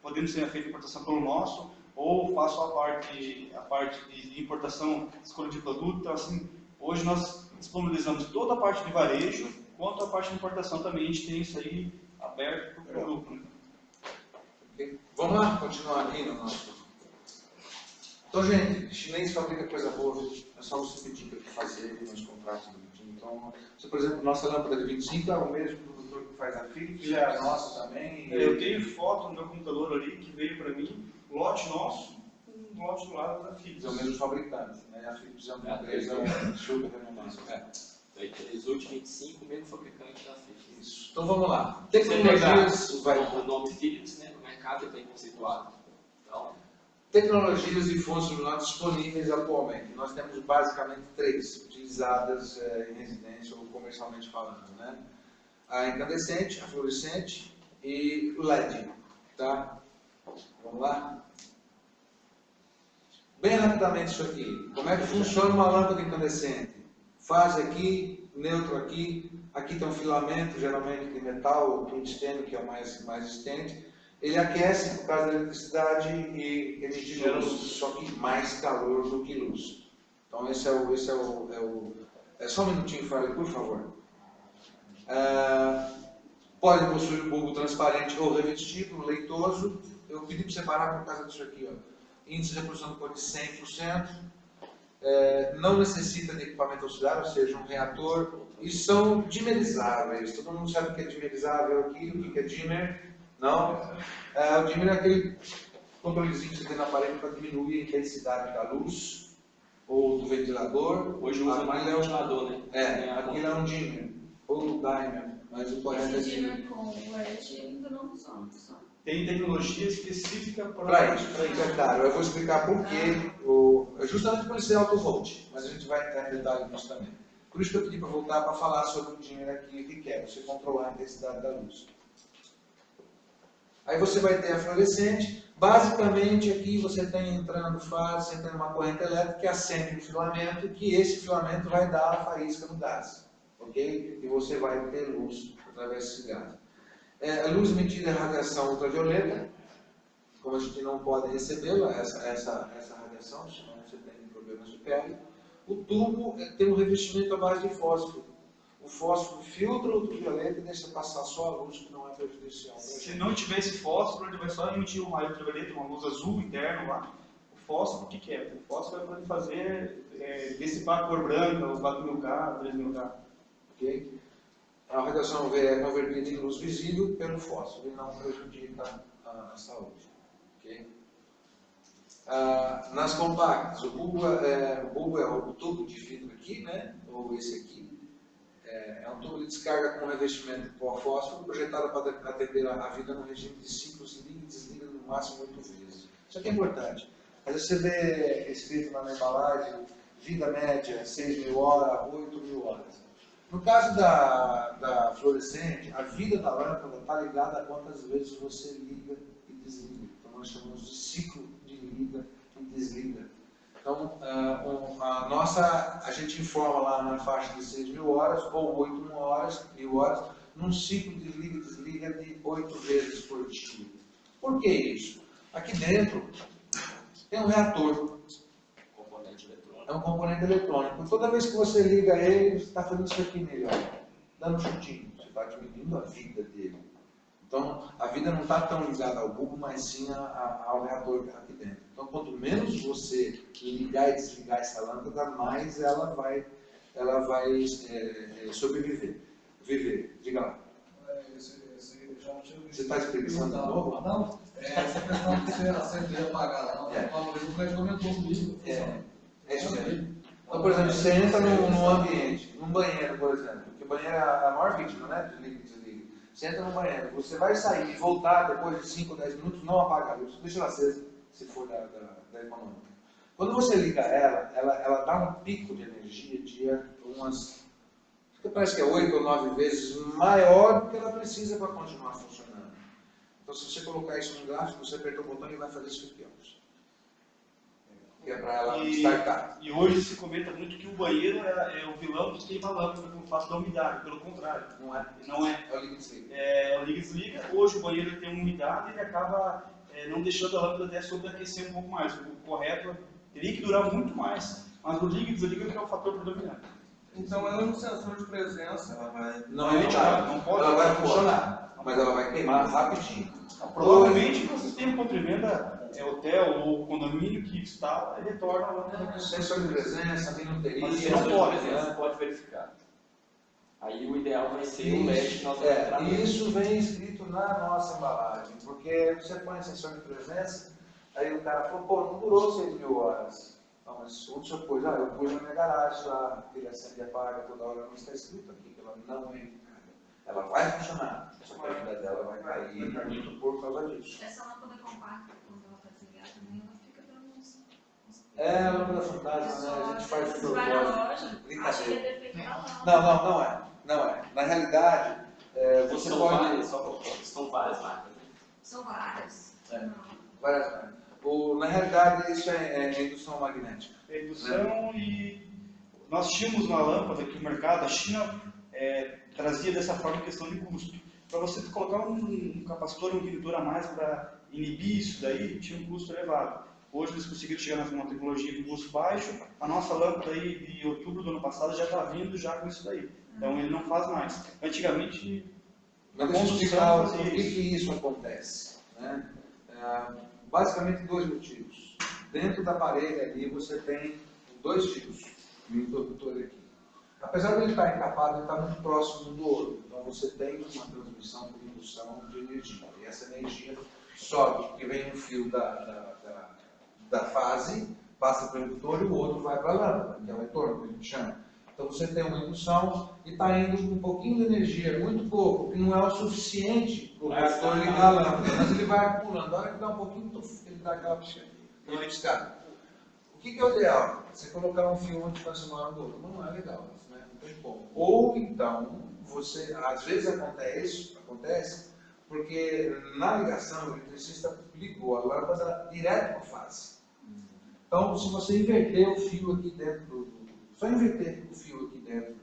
podemos ser feita importação pelo nosso, ou faço a parte de importação, escolha de produto. Então assim, hoje nós disponibilizamos toda a parte de varejo, quanto a parte de importação também, a gente tem isso aí aberto para o grupo. Okay. Vamos lá, continuar aqui no nosso... Então, gente, chinês fabrica coisa boa, é só você pedir para fazer nos contratos bonitinhos. Então, se, por exemplo, nossa lâmpada de 25 é o mesmo produtor que faz a Philips, é a nossa também. Eu tenho foto no meu computador ali que veio para mim, lote nosso, um lote do lado da Philips. É o mesmo fabricante, né? A Philips é uma empresa super renomada. 1825, mesmo fabricante da Philips. Isso. Então vamos lá. Tecnologias, Tecnologias. o nome Philips, né, no mercado é bem conceituado. Então, Tecnologias de fontes iluminadas disponíveis atualmente. Nós temos basicamente 3 utilizadas em residência ou comercialmente falando, né? A incandescente, a fluorescente e LED, tá? Vamos lá? Bem rapidamente isso aqui. Como é que funciona uma lâmpada incandescente? Fase aqui, neutro aqui, aqui tem um filamento, geralmente de metal ou tungstênio, que é o mais resistente. Ele aquece por causa da eletricidade e emite luz, só que mais calor do que luz. Então esse é só um minutinho, Farley, por favor. Pode possuir bulbo transparente ou revestido, leitoso. Eu pedi para separar por causa disso aqui, ó. Índice de reprodução do cor de 100%. Não necessita de equipamento auxiliar, ou seja, um reator. E são dimerizáveis. Todo mundo sabe o que é dimerizável aqui, o que é dimmer. Não? O dimmer é aquele controlezinho que você tem na parede para diminuir a intensidade da luz ou do ventilador. Hoje usa mais ventilador, né? Aquilo é um dimmer ou dimer, mas o correto é Esse dimmer. dimmer com LED ainda não usamos. Tem tecnologia específica Para isso, é claro. Eu vou explicar por quê, justamente por ser alto volt, mas a gente vai entrar em detalhe nisso também. Por isso que eu pedi para voltar para falar sobre o dimmer aqui, o que é, você controlar a intensidade da luz. Aí você vai ter a fluorescente. Basicamente aqui você tem entrando fase, você tem uma corrente elétrica que acende um filamento, que esse filamento vai dar a faísca no gás, ok? E você vai ter luz através desse gás. A luz emitida é radiação ultravioleta, como a gente não pode recebê-la, essa radiação, senão você tem problemas de pele. O tubo tem um revestimento à base de fósforo. O fósforo filtra o ultravioleta e deixa passar só a luz que não é prejudicial. Se não tiver esse fósforo, ele vai só emitir uma ultravioleta, uma luz azul interna lá. O fósforo, o que é? O fósforo é para ele fazer, dissipar a cor branca, os 4.000K, 3.000K. Ok? A radiação UV é convertida em luz visível pelo fósforo e não prejudica a saúde. Okay? Nas compactas, o bulbo é o tubo de vidro aqui, né? Ou esse aqui. É um tubo de descarga com revestimento de pó fósforo projetado para atender a vida no regime de ciclos liga e desliga no máximo 8 vezes. Isso aqui é importante. Às vezes você vê escrito na embalagem, vida média 6.000 horas, 8.000 horas. No caso da fluorescente, a vida da lâmpada está ligada a quantas vezes você liga e desliga. Então nós chamamos de ciclo de liga e desliga. Então, a gente informa lá na faixa de 6.000 horas ou 8.000 horas, num ciclo de liga e desliga de 8 vezes por dia. Por que isso? Aqui dentro tem um reator. É um componente eletrônico. Toda vez que você liga ele, você está fazendo isso aqui nele, ó, dando um chutinho. Você está diminuindo a vida dele. Então, a vida não está tão ligada ao bulbo, mas sim ao reator aqui dentro. Então, quanto menos você ligar e desligar essa lâmpada, mais ela vai sobreviver. Diga lá. Você está explicando de novo? Não, essa questão de você acender e apagar. Uma vez o cliente comentou comigo. É isso mesmo. Então, por exemplo, você entra num ambiente, num banheiro, por exemplo, porque banheiro é a maior vítima, né, de liga e desliga. Você entra no banheiro, você vai sair e voltar depois de 5 ou 10 minutos, não apaga a luz, deixa ela acesa, se for da econômica. Quando você liga ela dá um pico de energia de umas, parece que é 8 ou 9 vezes maior do que ela precisa para continuar funcionando. Então, se você colocar isso no gráfico, você aperta o botão e vai fazer isso aqui, ó. Que é para ela startar. E hoje se comenta muito que o banheiro é o vilão que queima a lâmpada pelo fato da umidade. Pelo contrário, não é. É o liga e desliga. É o liga e desliga. Hoje o banheiro tem uma umidade e ele acaba não deixando a lâmpada até sobreaquecer um pouco mais. O correto teria que durar muito mais. Mas o liga e desliga é o fator predominante. Então ela é um sensor de presença, ela vai... Não pode. Ela vai funcionar, mas ela vai queimar rapidinho. Provavelmente você tem um ponto de venda, hotel ou condomínio que instala e retorna a lâmpada. Sensor de presença, minuteria. Mas você não pode, você pode verificar. Aí o ideal vai ser o LED que nós vamos entrar. Isso vem escrito na nossa embalagem, porque você põe sensor de presença, aí o cara falou, pô, não durou 6.000 horas. Não, mas onde você pôs? Eu pus na minha garagem lá, que ele acende e apaga toda hora, não está escrito aqui que ela não é eficaz. Ela vai funcionar, só que a vida dela vai cair muito por causa disso. Essa lâmpada compacta, quando ela está desligada também, ela fica É, lâmpada fantasma, né? A gente faz Você vai na loja, propósito. acha que é Brincadeira. defeito da lâmpada. Não é. Na realidade, você são pode... várias, são várias marcas, né? São várias. É. Não. Várias marcas. Na realidade, isso é indução magnética. É indução e nós tínhamos uma lâmpada que o mercado, a China, trazia dessa forma em questão de custo. Para você colocar um capacitor, um inibidor a mais para inibir isso daí, tinha um custo elevado. Hoje eles conseguiram chegar numa tecnologia com custo baixo. A nossa lâmpada aí de outubro do ano passado já está vindo já com isso daí. Então ele não faz mais. Antigamente, Mas deixa eu explicar por que isso acontece. Né? Basicamente 2 motivos. Dentro da parede ali você tem 2 fios, um interruptor aqui. Apesar de ele estar encapado, ele está muito próximo um do outro. Então você tem uma transmissão por indução de energia. E essa energia sobe, porque vem um fio da fase, passa para o indutor e o outro vai para a lâmpada, que é o retorno que a gente chama. Então você tem uma indução e está indo com um pouquinho de energia, muito pouco, que não é o suficiente para o reator ligar a lâmpada, mas ele vai acumulando. A hora que dá um pouquinho, ele dá aquela piscada. O que é o ideal? Você colocar um fio onde distância maior do outro. Não é legal, né? Não tem como. Ou então, às vezes acontece porque na ligação o eletricista ligou a lâmpada direto para a fase. Então, se você inverter o fio aqui dentro só inverter o fio aqui dentro,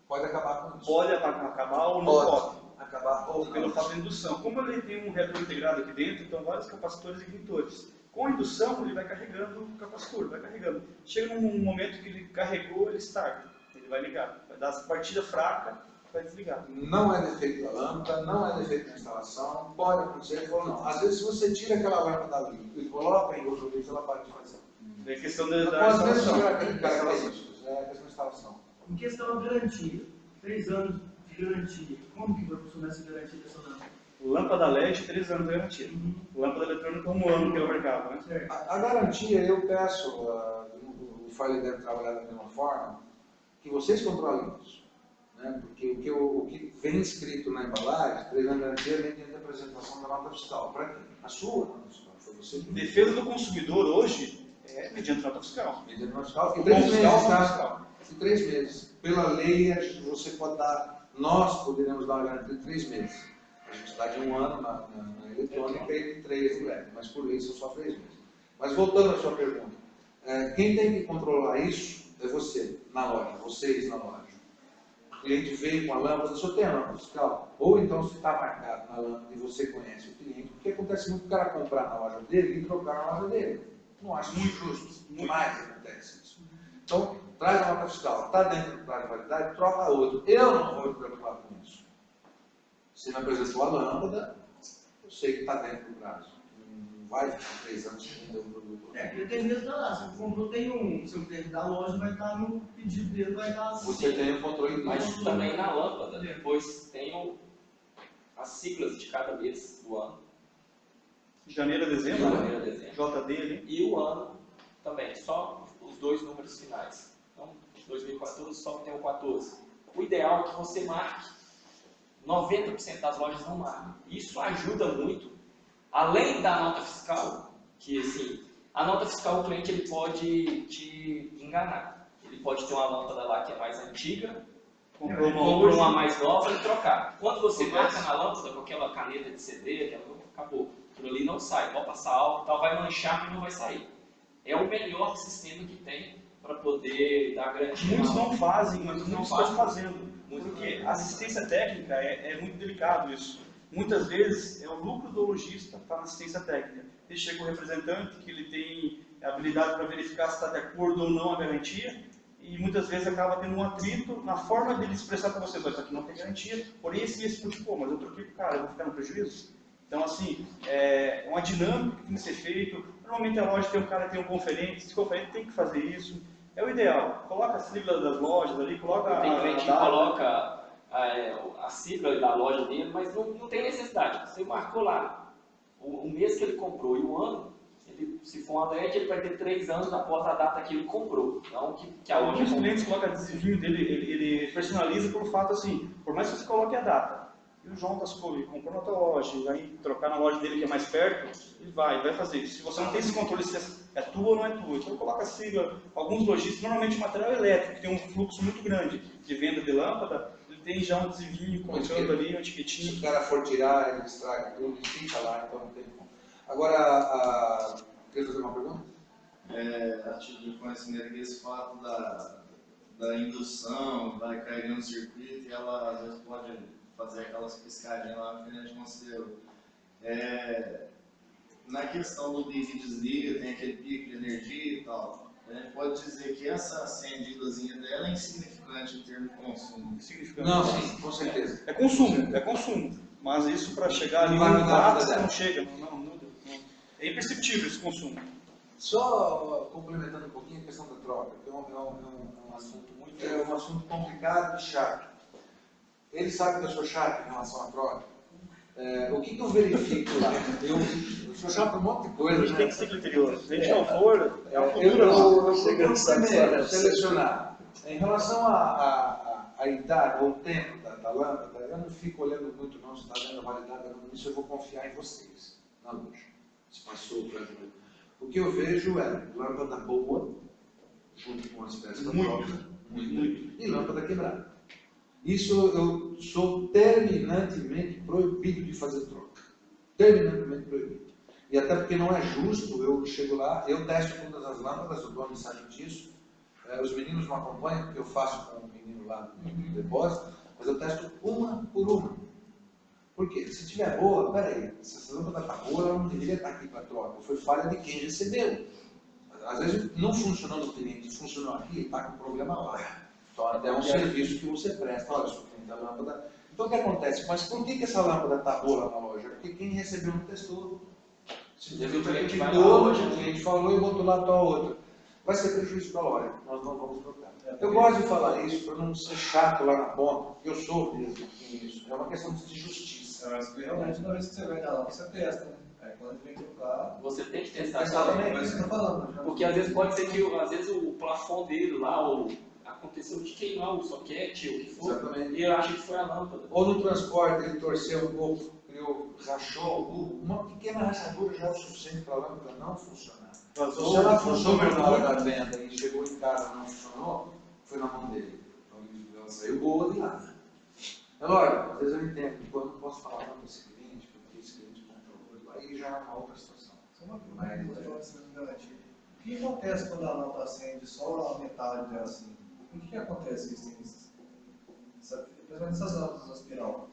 pode acabar com isso. Pode acabar ou não pode. Acabar ou não. Pelo fato da indução. Como ele tem um reator integrado aqui dentro, então vários capacitores e ignitorios. Com a indução, ele vai carregando o capacitor, vai carregando. Chega num momento que ele carregou, ele starta. Ele vai ligar. Vai dar essa partida fraca, vai desligar. Não é defeito da lâmpada, não é defeito da instalação, pode acontecer ou não. Às vezes, se você tira aquela lâmpada ali e coloca em outro vídeo, ela para de fazer. É questão da instalação. É questão de instalação. Em questão de garantia, 3 anos de garantia, como que vai funcionar essa garantia dessa lâmpada? Lâmpada LED, 3 anos de garantia. Lâmpada eletrônica, 1 ano pelo mercado. Né? A garantia, eu peço, o Farley deve trabalhar da mesma forma, que vocês controlem isso. Né? Porque o que vem escrito na embalagem, 3 anos de garantia, vem dentro da apresentação da nota fiscal. Para quê? A sua nota fiscal. Foi você que... Defesa do consumidor hoje é mediante nota fiscal. Mediante nota fiscal. E 3 meses, tá? E 3 meses. Pela lei, você pode dar, nós poderíamos dar uma garantia de 3 meses. A gente dá de 1 ano na eletrônica e de 3 no LED, mas por lei são só 3 meses. Mas voltando à sua pergunta, quem tem que controlar isso é você, na loja, vocês na loja. O cliente veio com a lâmpada, só tem a lâmpada fiscal. Ou então se está marcado na lâmpada e você conhece o cliente, porque acontece muito o cara comprar na loja dele e trocar na loja dele. Não acho muito justo, demais acontece isso. Então, traz a nota fiscal, está dentro do prazo de validade, troca a outra. Eu não vou me preocupar com isso. Se me apresentou a lâmpada, eu sei que está dentro do prazo. Não vai ficar 3 anos sem vender o produto. Porque tem mesmo lá, se o comprou tem se o cliente da loja vai estar no pedido dele, vai estar assim. Você tem o controle disso. Mas também na lâmpada, depois tem as siglas de cada mês do ano. Janeiro a dezembro, Janeiro a dezembro. JD ali. E o ano também, só os 2 números finais. Então, 2014 só tem o 14. O ideal é que você marque. 90% das lojas não marcam. Isso ajuda muito. Além da nota fiscal, que assim, a nota fiscal o cliente ele pode te enganar. Ele pode ter uma lâmpada lá que é mais antiga, comprou uma mais nova e trocar. Quando você marca na lâmpada com aquela caneta de CD, acabou. Aquilo ali não sai, pode passar álcool, tal, vai manchar, mas não vai sair. É o melhor sistema que tem para poder dar garantia. Muitos não fazem, mas não estão fazendo. Porque a assistência técnica é muito delicado isso. Muitas vezes é o lucro do lojista que está na assistência técnica. Ele chega o representante que ele tem habilidade para verificar se está de acordo ou não a garantia e muitas vezes acaba tendo um atrito na forma dele expressar para você, isso aqui não tem garantia, porém esse pô, mas eu troquei para o cara, eu vou ficar no prejuízo? Então assim, é uma dinâmica que tem que ser feita. Normalmente a loja tem um cara que tem um conferente, esse conferente tem que fazer isso. É o ideal. Coloca a sigla das lojas ali, coloca tem cliente que coloca a sigla da loja dele, mas não tem necessidade. Você marcou lá o mês que ele comprou e o ano, se for uma LED, ele vai ter 3 anos após a data que ele comprou. Não que a loja. Alguns clientes colocam adesivinho dele, ele personaliza pelo fato assim, por mais que você coloque a data, e o João ele comprou na outra loja, vai trocar na loja dele que é mais perto, ele vai fazer isso. Se você não tem esse controle, se é tua ou não é tua. Então coloca a sigla, alguns lojistas, normalmente o material elétrico, que tem um fluxo muito grande de venda de lâmpada, ele tem já um adesivinho colocando ali, uma etiquetinha. Se o cara for tirar, ele estraga tudo, ele fica lá, então não tem como. Agora, quer fazer uma pergunta? A título de conhecimento aqui, esse fato da indução, vai carregando o circuito e ela às vezes pode fazer aquelas piscadinhas lá que a gente considerou. Na questão do liga e desliga, tem aquele pico de energia e tal. A gente pode dizer que essa acendidazinha dela é insignificante em termos de consumo. Insignificante. Não, sim, com certeza. É consumo. Mas isso para chegar ali Não vai no mudar watt, nada. não chega, não muda. É imperceptível esse consumo. Só complementando um pouquinho a questão da troca, que é um assunto um assunto complicado e chato. Ele sabe que eu sou chato em relação à troca. O que eu verifico lá? Eu sou chato um monte de coisa. A gente tem que ser criterioso. Se a gente não for, é uma Eu cultura. primeiro selecionar. Em relação à idade ou o tempo da lâmpada, eu não fico olhando muito não, se está dando validade ou não, isso eu vou confiar em vocês, na loja. Se passou para mim. O que eu vejo é lâmpada boa, junto com as peças da troca, muito, e lâmpada quebrada. Isso eu sou terminantemente proibido de fazer troca. Terminantemente proibido. E até porque não é justo, eu chego lá, eu testo todas as lâmpadas, eu dou uma mensagem disso. Os meninos não acompanham, porque eu faço com o menino lá no depósito, mas eu testo uma por uma. Por quê? Se tiver boa, peraí, se essa lâmpada está boa, ela não deveria estar aqui para troca. Foi falha de quem recebeu. Às vezes não funcionou no cliente, funcionou aqui, está com problema lá. Então até um serviço que você presta. Olha, seu cliente, a lâmpada. Então o que acontece? Mas por que essa lâmpada está boa lá na loja? Porque quem recebeu não testou. Se o cliente vai na loja, o cliente falou e botou lá a outra. Vai ser prejuízo para a loja, nós não vamos trocar. Eu gosto de falar isso para não ser chato lá na ponta, porque eu sou mesmo isso. É uma questão de justiça. Mas realmente, na vez que você vai lá, você testa, né? Aí quando vem trocar. Você tem que testar Exatamente, é isso que eu tô falando. Porque às vezes pode ser que às vezes o plafond dele lá, ou aconteceu de queimar o soquete, ou o que for, Exatamente. e eu acho que foi a lâmpada. Ou no transporte ele torceu um pouco, rachou, uma pequena rachadura já é o suficiente para a lâmpada não funcionar. Se ela funcionou na hora da venda e chegou em casa e não funcionou, foi na mão dele. Então ela saiu boa de lá. É lógico, às vezes eu entendo, eu não posso falar para esse cliente, porque esse cliente comprou, aí já é uma outra situação. Só uma pergunta, o que acontece quando a lâmpada acende só a metade dela assim? Por que acontece isso? Principalmente essas lâmpadas aspiral.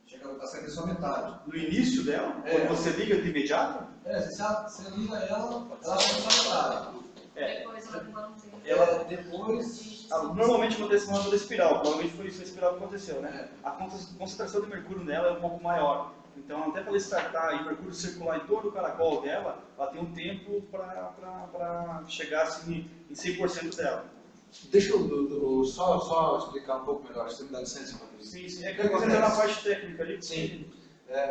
Chega a acender só metade. No início dela, quando você liga de imediato? Você liga ela acende só metade. Depois ela mantém. Ela depois. Normalmente acontece uma lâmpada espiral, provavelmente foi isso a espiral que aconteceu, né? A concentração de mercúrio nela é um pouco maior. Então, até para ela startar e o mercúrio circular em todo o caracol dela, ela tem um tempo para chegar assim, em 100% dela. Deixa eu só explicar um pouco melhor, se você me dá licença, Patrícia. Sim, é que eu entrar na parte técnica ali. Sim.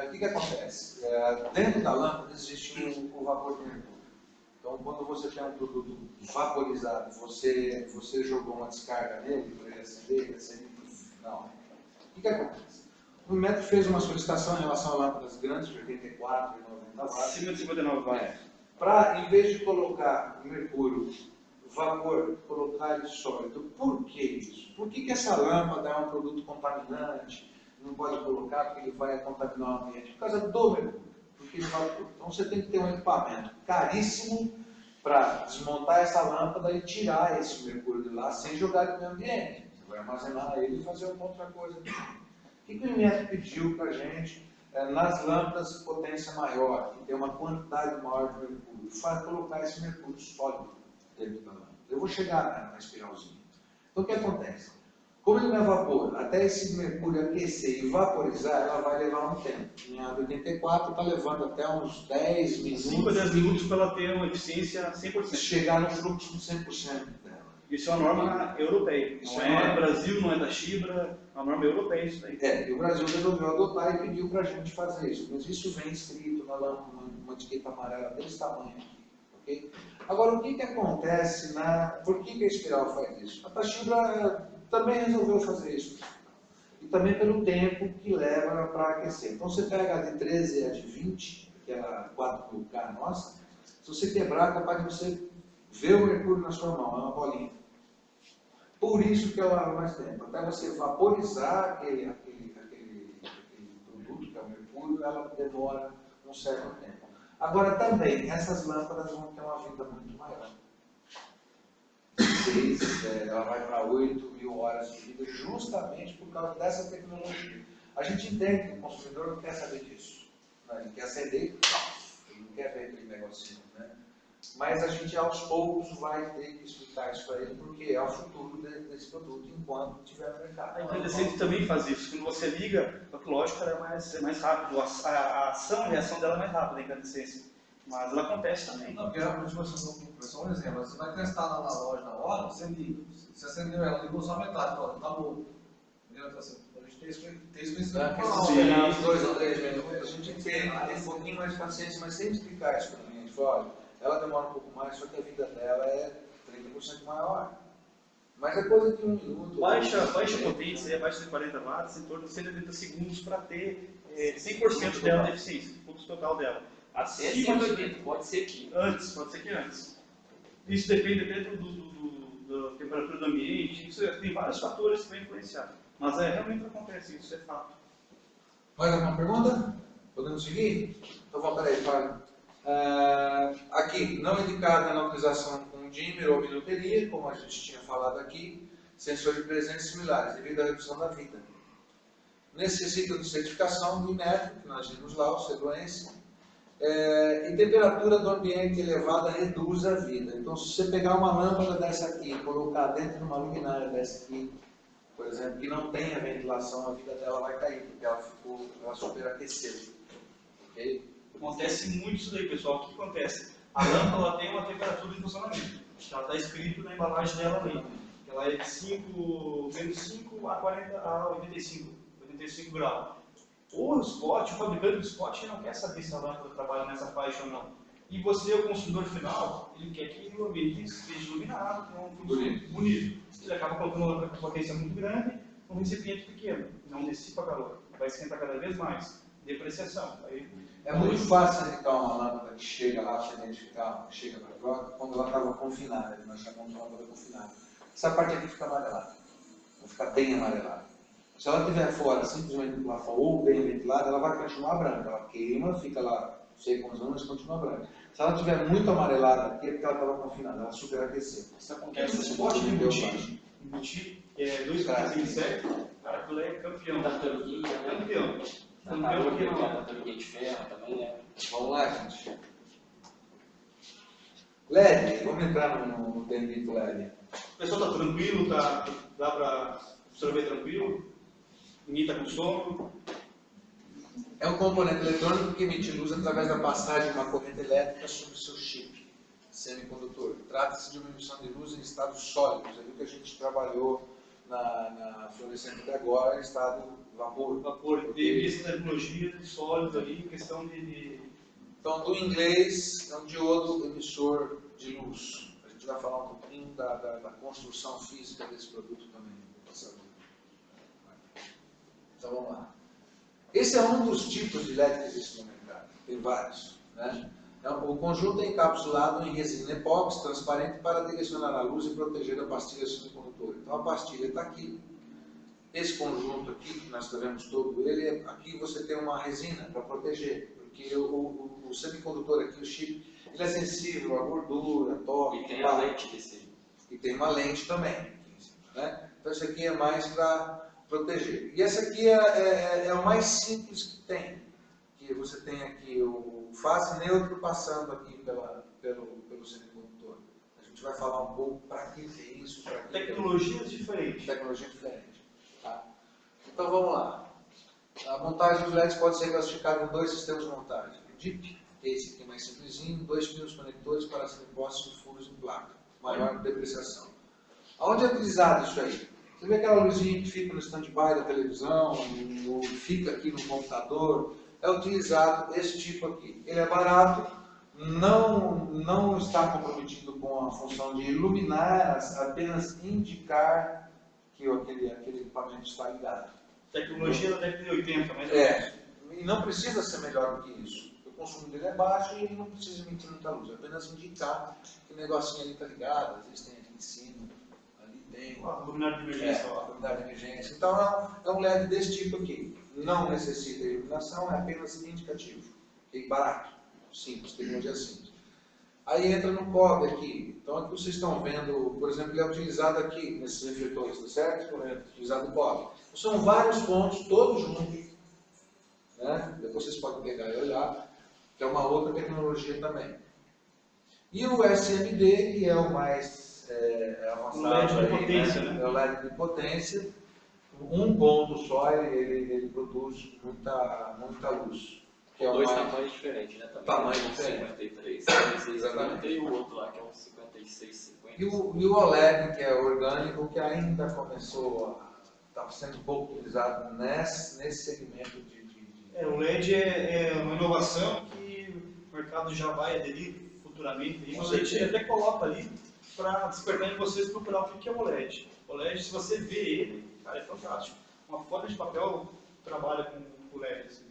O que acontece? Dentro da lâmpada existe o vapor de mercúrio. Então, quando você tem um produto vaporizado, você jogou uma descarga nele para ele acender, não. O que acontece? O Inmetro fez uma solicitação em relação a lâmpadas grandes, de 84 e 90 watts. Acima de 59 watts. Para, em vez de colocar mercúrio, vapor, colocar ele sólido. Por que isso? Por que essa lâmpada é um produto contaminante? Não pode colocar porque ele vai contaminar o ambiente. Por causa do mercúrio. Porque ele vai... Então você tem que ter um equipamento caríssimo para desmontar essa lâmpada e tirar esse mercúrio de lá sem jogar ele no ambiente. Você vai armazenar ele e fazer uma outra coisa. O que o Inmetro pediu para a gente nas lâmpadas de potência maior, que tem uma quantidade maior de mercúrio, faz colocar esse mercúrio sólido dentro da lâmpada. Eu vou chegar na espiralzinha. Então o que acontece? Como ele não é vapor, até esse mercúrio aquecer e vaporizar, ela vai levar um tempo. Em a 84 está levando até uns 10 minutos. 5 a 10 minutos para ela ter uma eficiência 100%. Chegar no fluxo de 100% dela. Isso é uma norma europeia. Não é Brasil, não é da Chibra, é uma norma europeia isso daí. E o Brasil resolveu adotar e pediu para a gente fazer isso. Mas isso vem escrito na lâmpada, uma etiqueta amarela desse tamanho. Okay? Agora, o que acontece por que a espiral faz isso? A Tachibra também resolveu fazer isso. E também pelo tempo que leva para aquecer. Então você pega a de 13 e a de 20, aquela 4K nossa, Se você quebrar, é capaz de você ver o mercúrio na sua mão, é uma bolinha. Por isso que ela leva mais tempo. Até você vaporizar aquele produto, que é o mercúrio, ela demora um certo tempo. Agora também, essas lâmpadas vão ter uma vida muito maior. Ela vai para 8.000 horas de vida justamente por causa dessa tecnologia. A gente entende que o consumidor não quer saber disso. Ele quer acender, ele não quer ver aquele negocinho, né? Mas a gente aos poucos vai ter que explicar isso para ele, porque é o futuro desse produto enquanto tiver no mercado. A incandescente também faz isso. Quando você liga, lógico, ela é mais rápido, a reação dela é mais rápida, a incandescência. Mas ela acontece também. Não, porque só um exemplo, você vai testar na loja na hora, você liga. Você acendeu ela, ligou só a metade, pronto, tá bom. Entendeu? Então, assim, a gente tem isso esperar uns 2 ou 3 minutos, a gente tem um pouquinho mais de paciência, mas sem explicar isso para mim. A gente fala, olha, ela demora um pouco mais, só que a vida dela é 30% maior. Mas é coisa de 1 minuto. Baixa potência, abaixo de 40 watts, em torno de 180 segundos para ter 100% dela de eficiência, o fluxo total dela. Até 180, pode ser que antes. Isso depende até da temperatura do ambiente, isso tem vários fatores que vão influenciar. Mas realmente acontece isso, é fato. Mais alguma pergunta? Podemos seguir? Então vamos, peraí, Fábio. Aqui, não indicada na utilização com dimmer ou minuteria, como a gente tinha falado aqui, sensor de presença similares, devido à redução da vida. Necessita de certificação do INEP, que nós vimos lá, o C2, e temperatura do ambiente elevada reduz a vida. Então, se você pegar uma lâmpada dessa aqui e colocar dentro de uma luminária dessa aqui, por exemplo, que não tenha ventilação, a vida dela vai cair, porque ela superaqueceu. Ok? Acontece muito isso daí, pessoal. O que acontece? A lâmpada ela tem uma temperatura de funcionamento. Ela está escrito na embalagem dela ali. Ela é de menos 5 a 85 graus. O fabricante do spot, não quer saber se a lâmpada trabalha nessa faixa ou não. E você, o consumidor final, ele quer que o ambiente esteja iluminado, tenha um fluxo bonito. Ele acaba colocando uma lâmpada com potência muito grande num recipiente pequeno. Não dissipa calor. Vai esquentar cada vez mais. Depreciação. É muito fácil identificar uma lâmpada que chega lá, você identificar, chega para a troca, quando ela estava confinada. Nós chamamos de lâmpada confinada. Essa parte aqui fica amarelada. Vai ficar bem amarelada. Se ela estiver fora, simplesmente lá ou bem ventilada, ela vai continuar branca. Ela queima, fica lá, não sei quantos anos, mas continua branca. Se ela estiver muito amarelada aqui, é porque ela estava confinada, ela superaqueceu. Isso acontece no spot de embutir, 2 caras em série, cara, aquilo é campeão. Tartaruguinha, né? Campeão. Tartaruguinha de ferro também, né? Vamos lá, gente. LED, vamos entrar no bendito LED. O pessoal está tranquilo, dá para absorver tranquilo? Ninguém está com sono? É um componente eletrônico que emite luz através da passagem de uma corrente elétrica sobre o seu chip semicondutor. Trata-se de uma emissão de luz em estado sólido. Você viu que a gente trabalhou na fluorescente de agora em estado vapor. Tem essa tecnologia de sólido ali, questão de... Então, do inglês, é um diodo emissor de luz. A gente vai falar um pouquinho da construção física desse produto também. Então, vamos lá. Esse é um dos tipos de LED que existe no mercado. Tem vários, né? O conjunto é encapsulado em resina epóxi transparente para direcionar a luz e proteger a pastilha semicondutora. Então, a pastilha está aqui. Esse conjunto aqui, que nós vemos todo ele, aqui você tem uma resina para proteger. Porque o semicondutor aqui, o chip, ele é sensível à gordura, toque. E tem a lente desse aí. E tem uma lente também. Né? Então, isso aqui é mais para proteger. E essa aqui é o mais simples que tem. Que você tem aqui o fase neutro passando aqui pelo semicondutor. A gente vai falar um pouco para que é isso. Tecnologias diferentes. Tecnologia diferente. Tá? Então vamos lá. A montagem dos LEDs pode ser classificada em 2 sistemas de montagem. O DIP, esse aqui é mais simplesinho, 2 fios conectores para serem postos em furos em placa. Maior depreciação. Aonde é utilizado isso aí? Você vê aquela luzinha que fica no stand-by da televisão, ou fica aqui no computador, é utilizado esse tipo aqui. Ele é barato, não está comprometido com a função de iluminar, apenas indicar que aquele equipamento está ligado. Tecnologia da década de 80, mas... E não precisa ser melhor do que isso. Eu consumo dele é baixo e ele não precisa emitir muita luz, é apenas indicar que o negocinho ali está ligado, às vezes tem aqui em cima, ali tem a luminária de emergência. a luminária de emergência. Então é um LED desse tipo aqui, não necessita de iluminação, é apenas indicativo, e barato, simples, tecnologia simples. Aí entra no cobre aqui, então aqui vocês estão vendo, por exemplo, ele é utilizado aqui, nesses refletores, tá certo? Utilizado o cobre. São vários pontos, todos juntos, né? Depois vocês podem pegar e olhar, que é uma outra tecnologia também. E o SMD, que é o mais avançado, LED de aí, potência, né? É o LED de potência. Um ponto só, ele produz muita luz. Que é Dois mais... tamanhos diferentes, né? Também. Tamanho Um diferente. 53, 56, Exatamente. 50 e o outro lá que é um 56, 50. E o OLED, que é orgânico, que ainda começou está sendo um pouco utilizado nesse segmento de... O LED é uma inovação que o mercado já vai aderir futuramente. E o LED até coloca ali para despertar em vocês procurar o que é o LED. O LED, se você vê ele, cara, é fantástico. Uma folha de papel trabalha com o LED. Assim.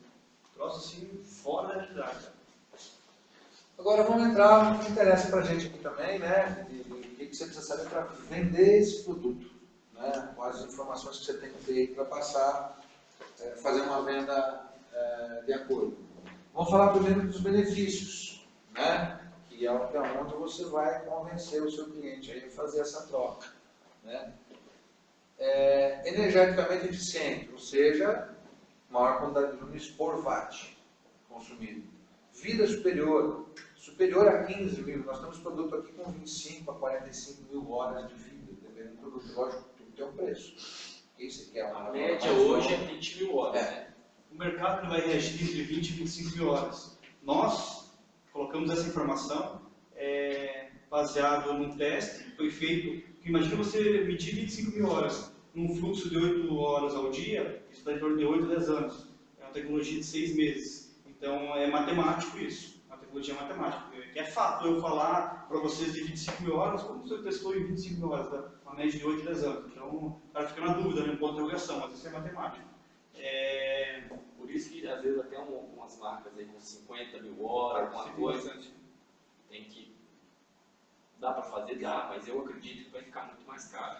Troço assim, fora da realidade. Agora vamos entrar no que interessa para a gente aqui também, né? O que você precisa saber para vender esse produto, né? Quais as informações que você tem que ter para passar, fazer uma venda de acordo. Vamos falar primeiro dos benefícios, né? Que é onde você vai convencer o seu cliente a fazer essa troca, né? Energeticamente eficiente, ou seja, maior quantidade de luz por watt consumido. Vida superior a 15 mil. Nós temos produto aqui com 25 a 45 mil horas de vida, dependendo do produto. Lógico, tudo tem um preço. Esse aqui é uma média hoje é 20 mil horas, né? O mercado vai reagir entre 20 e 25 mil horas. Nós colocamos essa informação baseado num teste que foi feito. Imagina você medir 25 mil horas num fluxo de 8 horas ao dia, isso está em torno de 8 a 10 anos. É uma tecnologia de 6 meses. Então é matemático isso. Uma tecnologia matemática. Que é fato eu falar para vocês de 25 mil horas, como você testou em 25 mil horas, tá? Uma média de 8 a 10 anos. Então o cara fica na dúvida, né? Um ponto de interrogação, mas isso é matemático. Por isso que às vezes até algumas marcas aí com 50 mil horas, alguma coisa, tem que... Dá para fazer? Dá, mas eu acredito que vai ficar muito mais caro.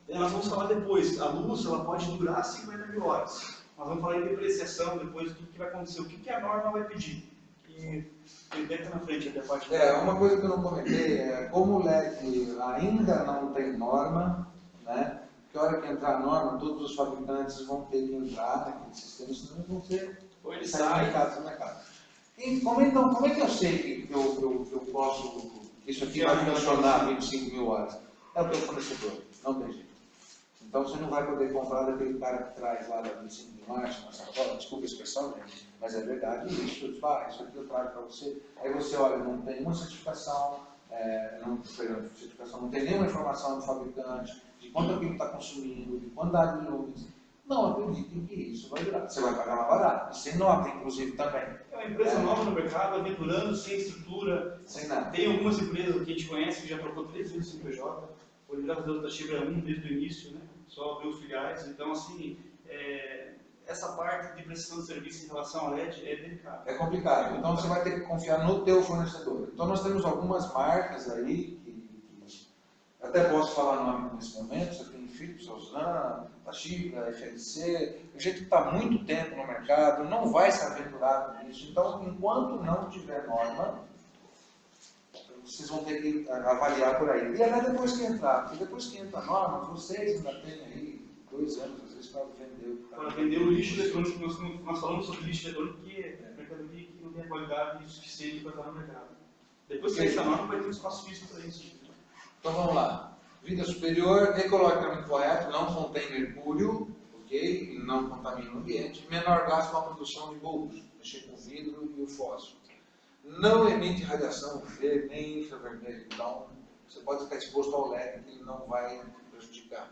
Nós vamos falar depois, a luz ela pode durar 50 mil horas. Nós vamos falar em depreciação depois, o que vai acontecer, o que a norma vai pedir. E dentro na frente até a parte uma coisa que eu não comentei como o LED ainda não tem norma, né? Que a hora que entrar a norma, todos os fabricantes vão ter que entrar naquele sistema, senão vão ter mercado. Como é que eu sei que eu posso, isso aqui vai funcionar 25 mil horas? É o teu fornecedor, não tem jeito. Então você não vai poder comprar daquele cara que traz lá da 25 mil watts, uma sacola, desculpa a expressão, gente, mas é verdade isso aqui eu trago para você. Aí você olha, não tem uma certificação, não tem nenhuma informação do fabricante, de quanto aquilo está consumindo, de quantidade de luz. Não acreditem que isso vai durar. Você vai pagar mais barato, e sem nota, inclusive, também. É uma empresa nova no mercado, aventurando, sem estrutura. Sem nada. Tem algumas empresas que a gente conhece que já trocou 3 vezes o CNPJ. Hoje, graças a Deus, da Chibra é desde o início, né? Só abriu filiais. Então, assim, essa parte de prestação de serviço em relação ao LED é delicada. É complicado. Então, você vai ter que confiar no teu fornecedor. Então, nós temos algumas marcas aí, que até posso falar nome nesse momento, você tem Philips, Osram, a Chibra, a FLC, gente que está há muito tempo no mercado, não vai se aventurar com isso. Então, enquanto não tiver norma, vocês vão ter que avaliar por aí. E até depois que entrar, porque depois que entra a norma, vocês ainda têm aí 2 anos, às vezes, para vender. Para vender o lixo eletrônico, nós falamos sobre lixo eletrônico, que é mercadoria que não tem a qualidade suficiente para estar no mercado. Depois que entra a norma, vai ter um espaço físico para isso. Então vamos lá. Vida superior, ecologicamente correto, não contém mercúrio, ok? Não contamina o ambiente. Menor gasto com a produção de bulbos, mexer com o vidro e o fósforo. Não emite radiação UV nem infravermelho, então você pode ficar exposto ao LED que ele não vai prejudicar.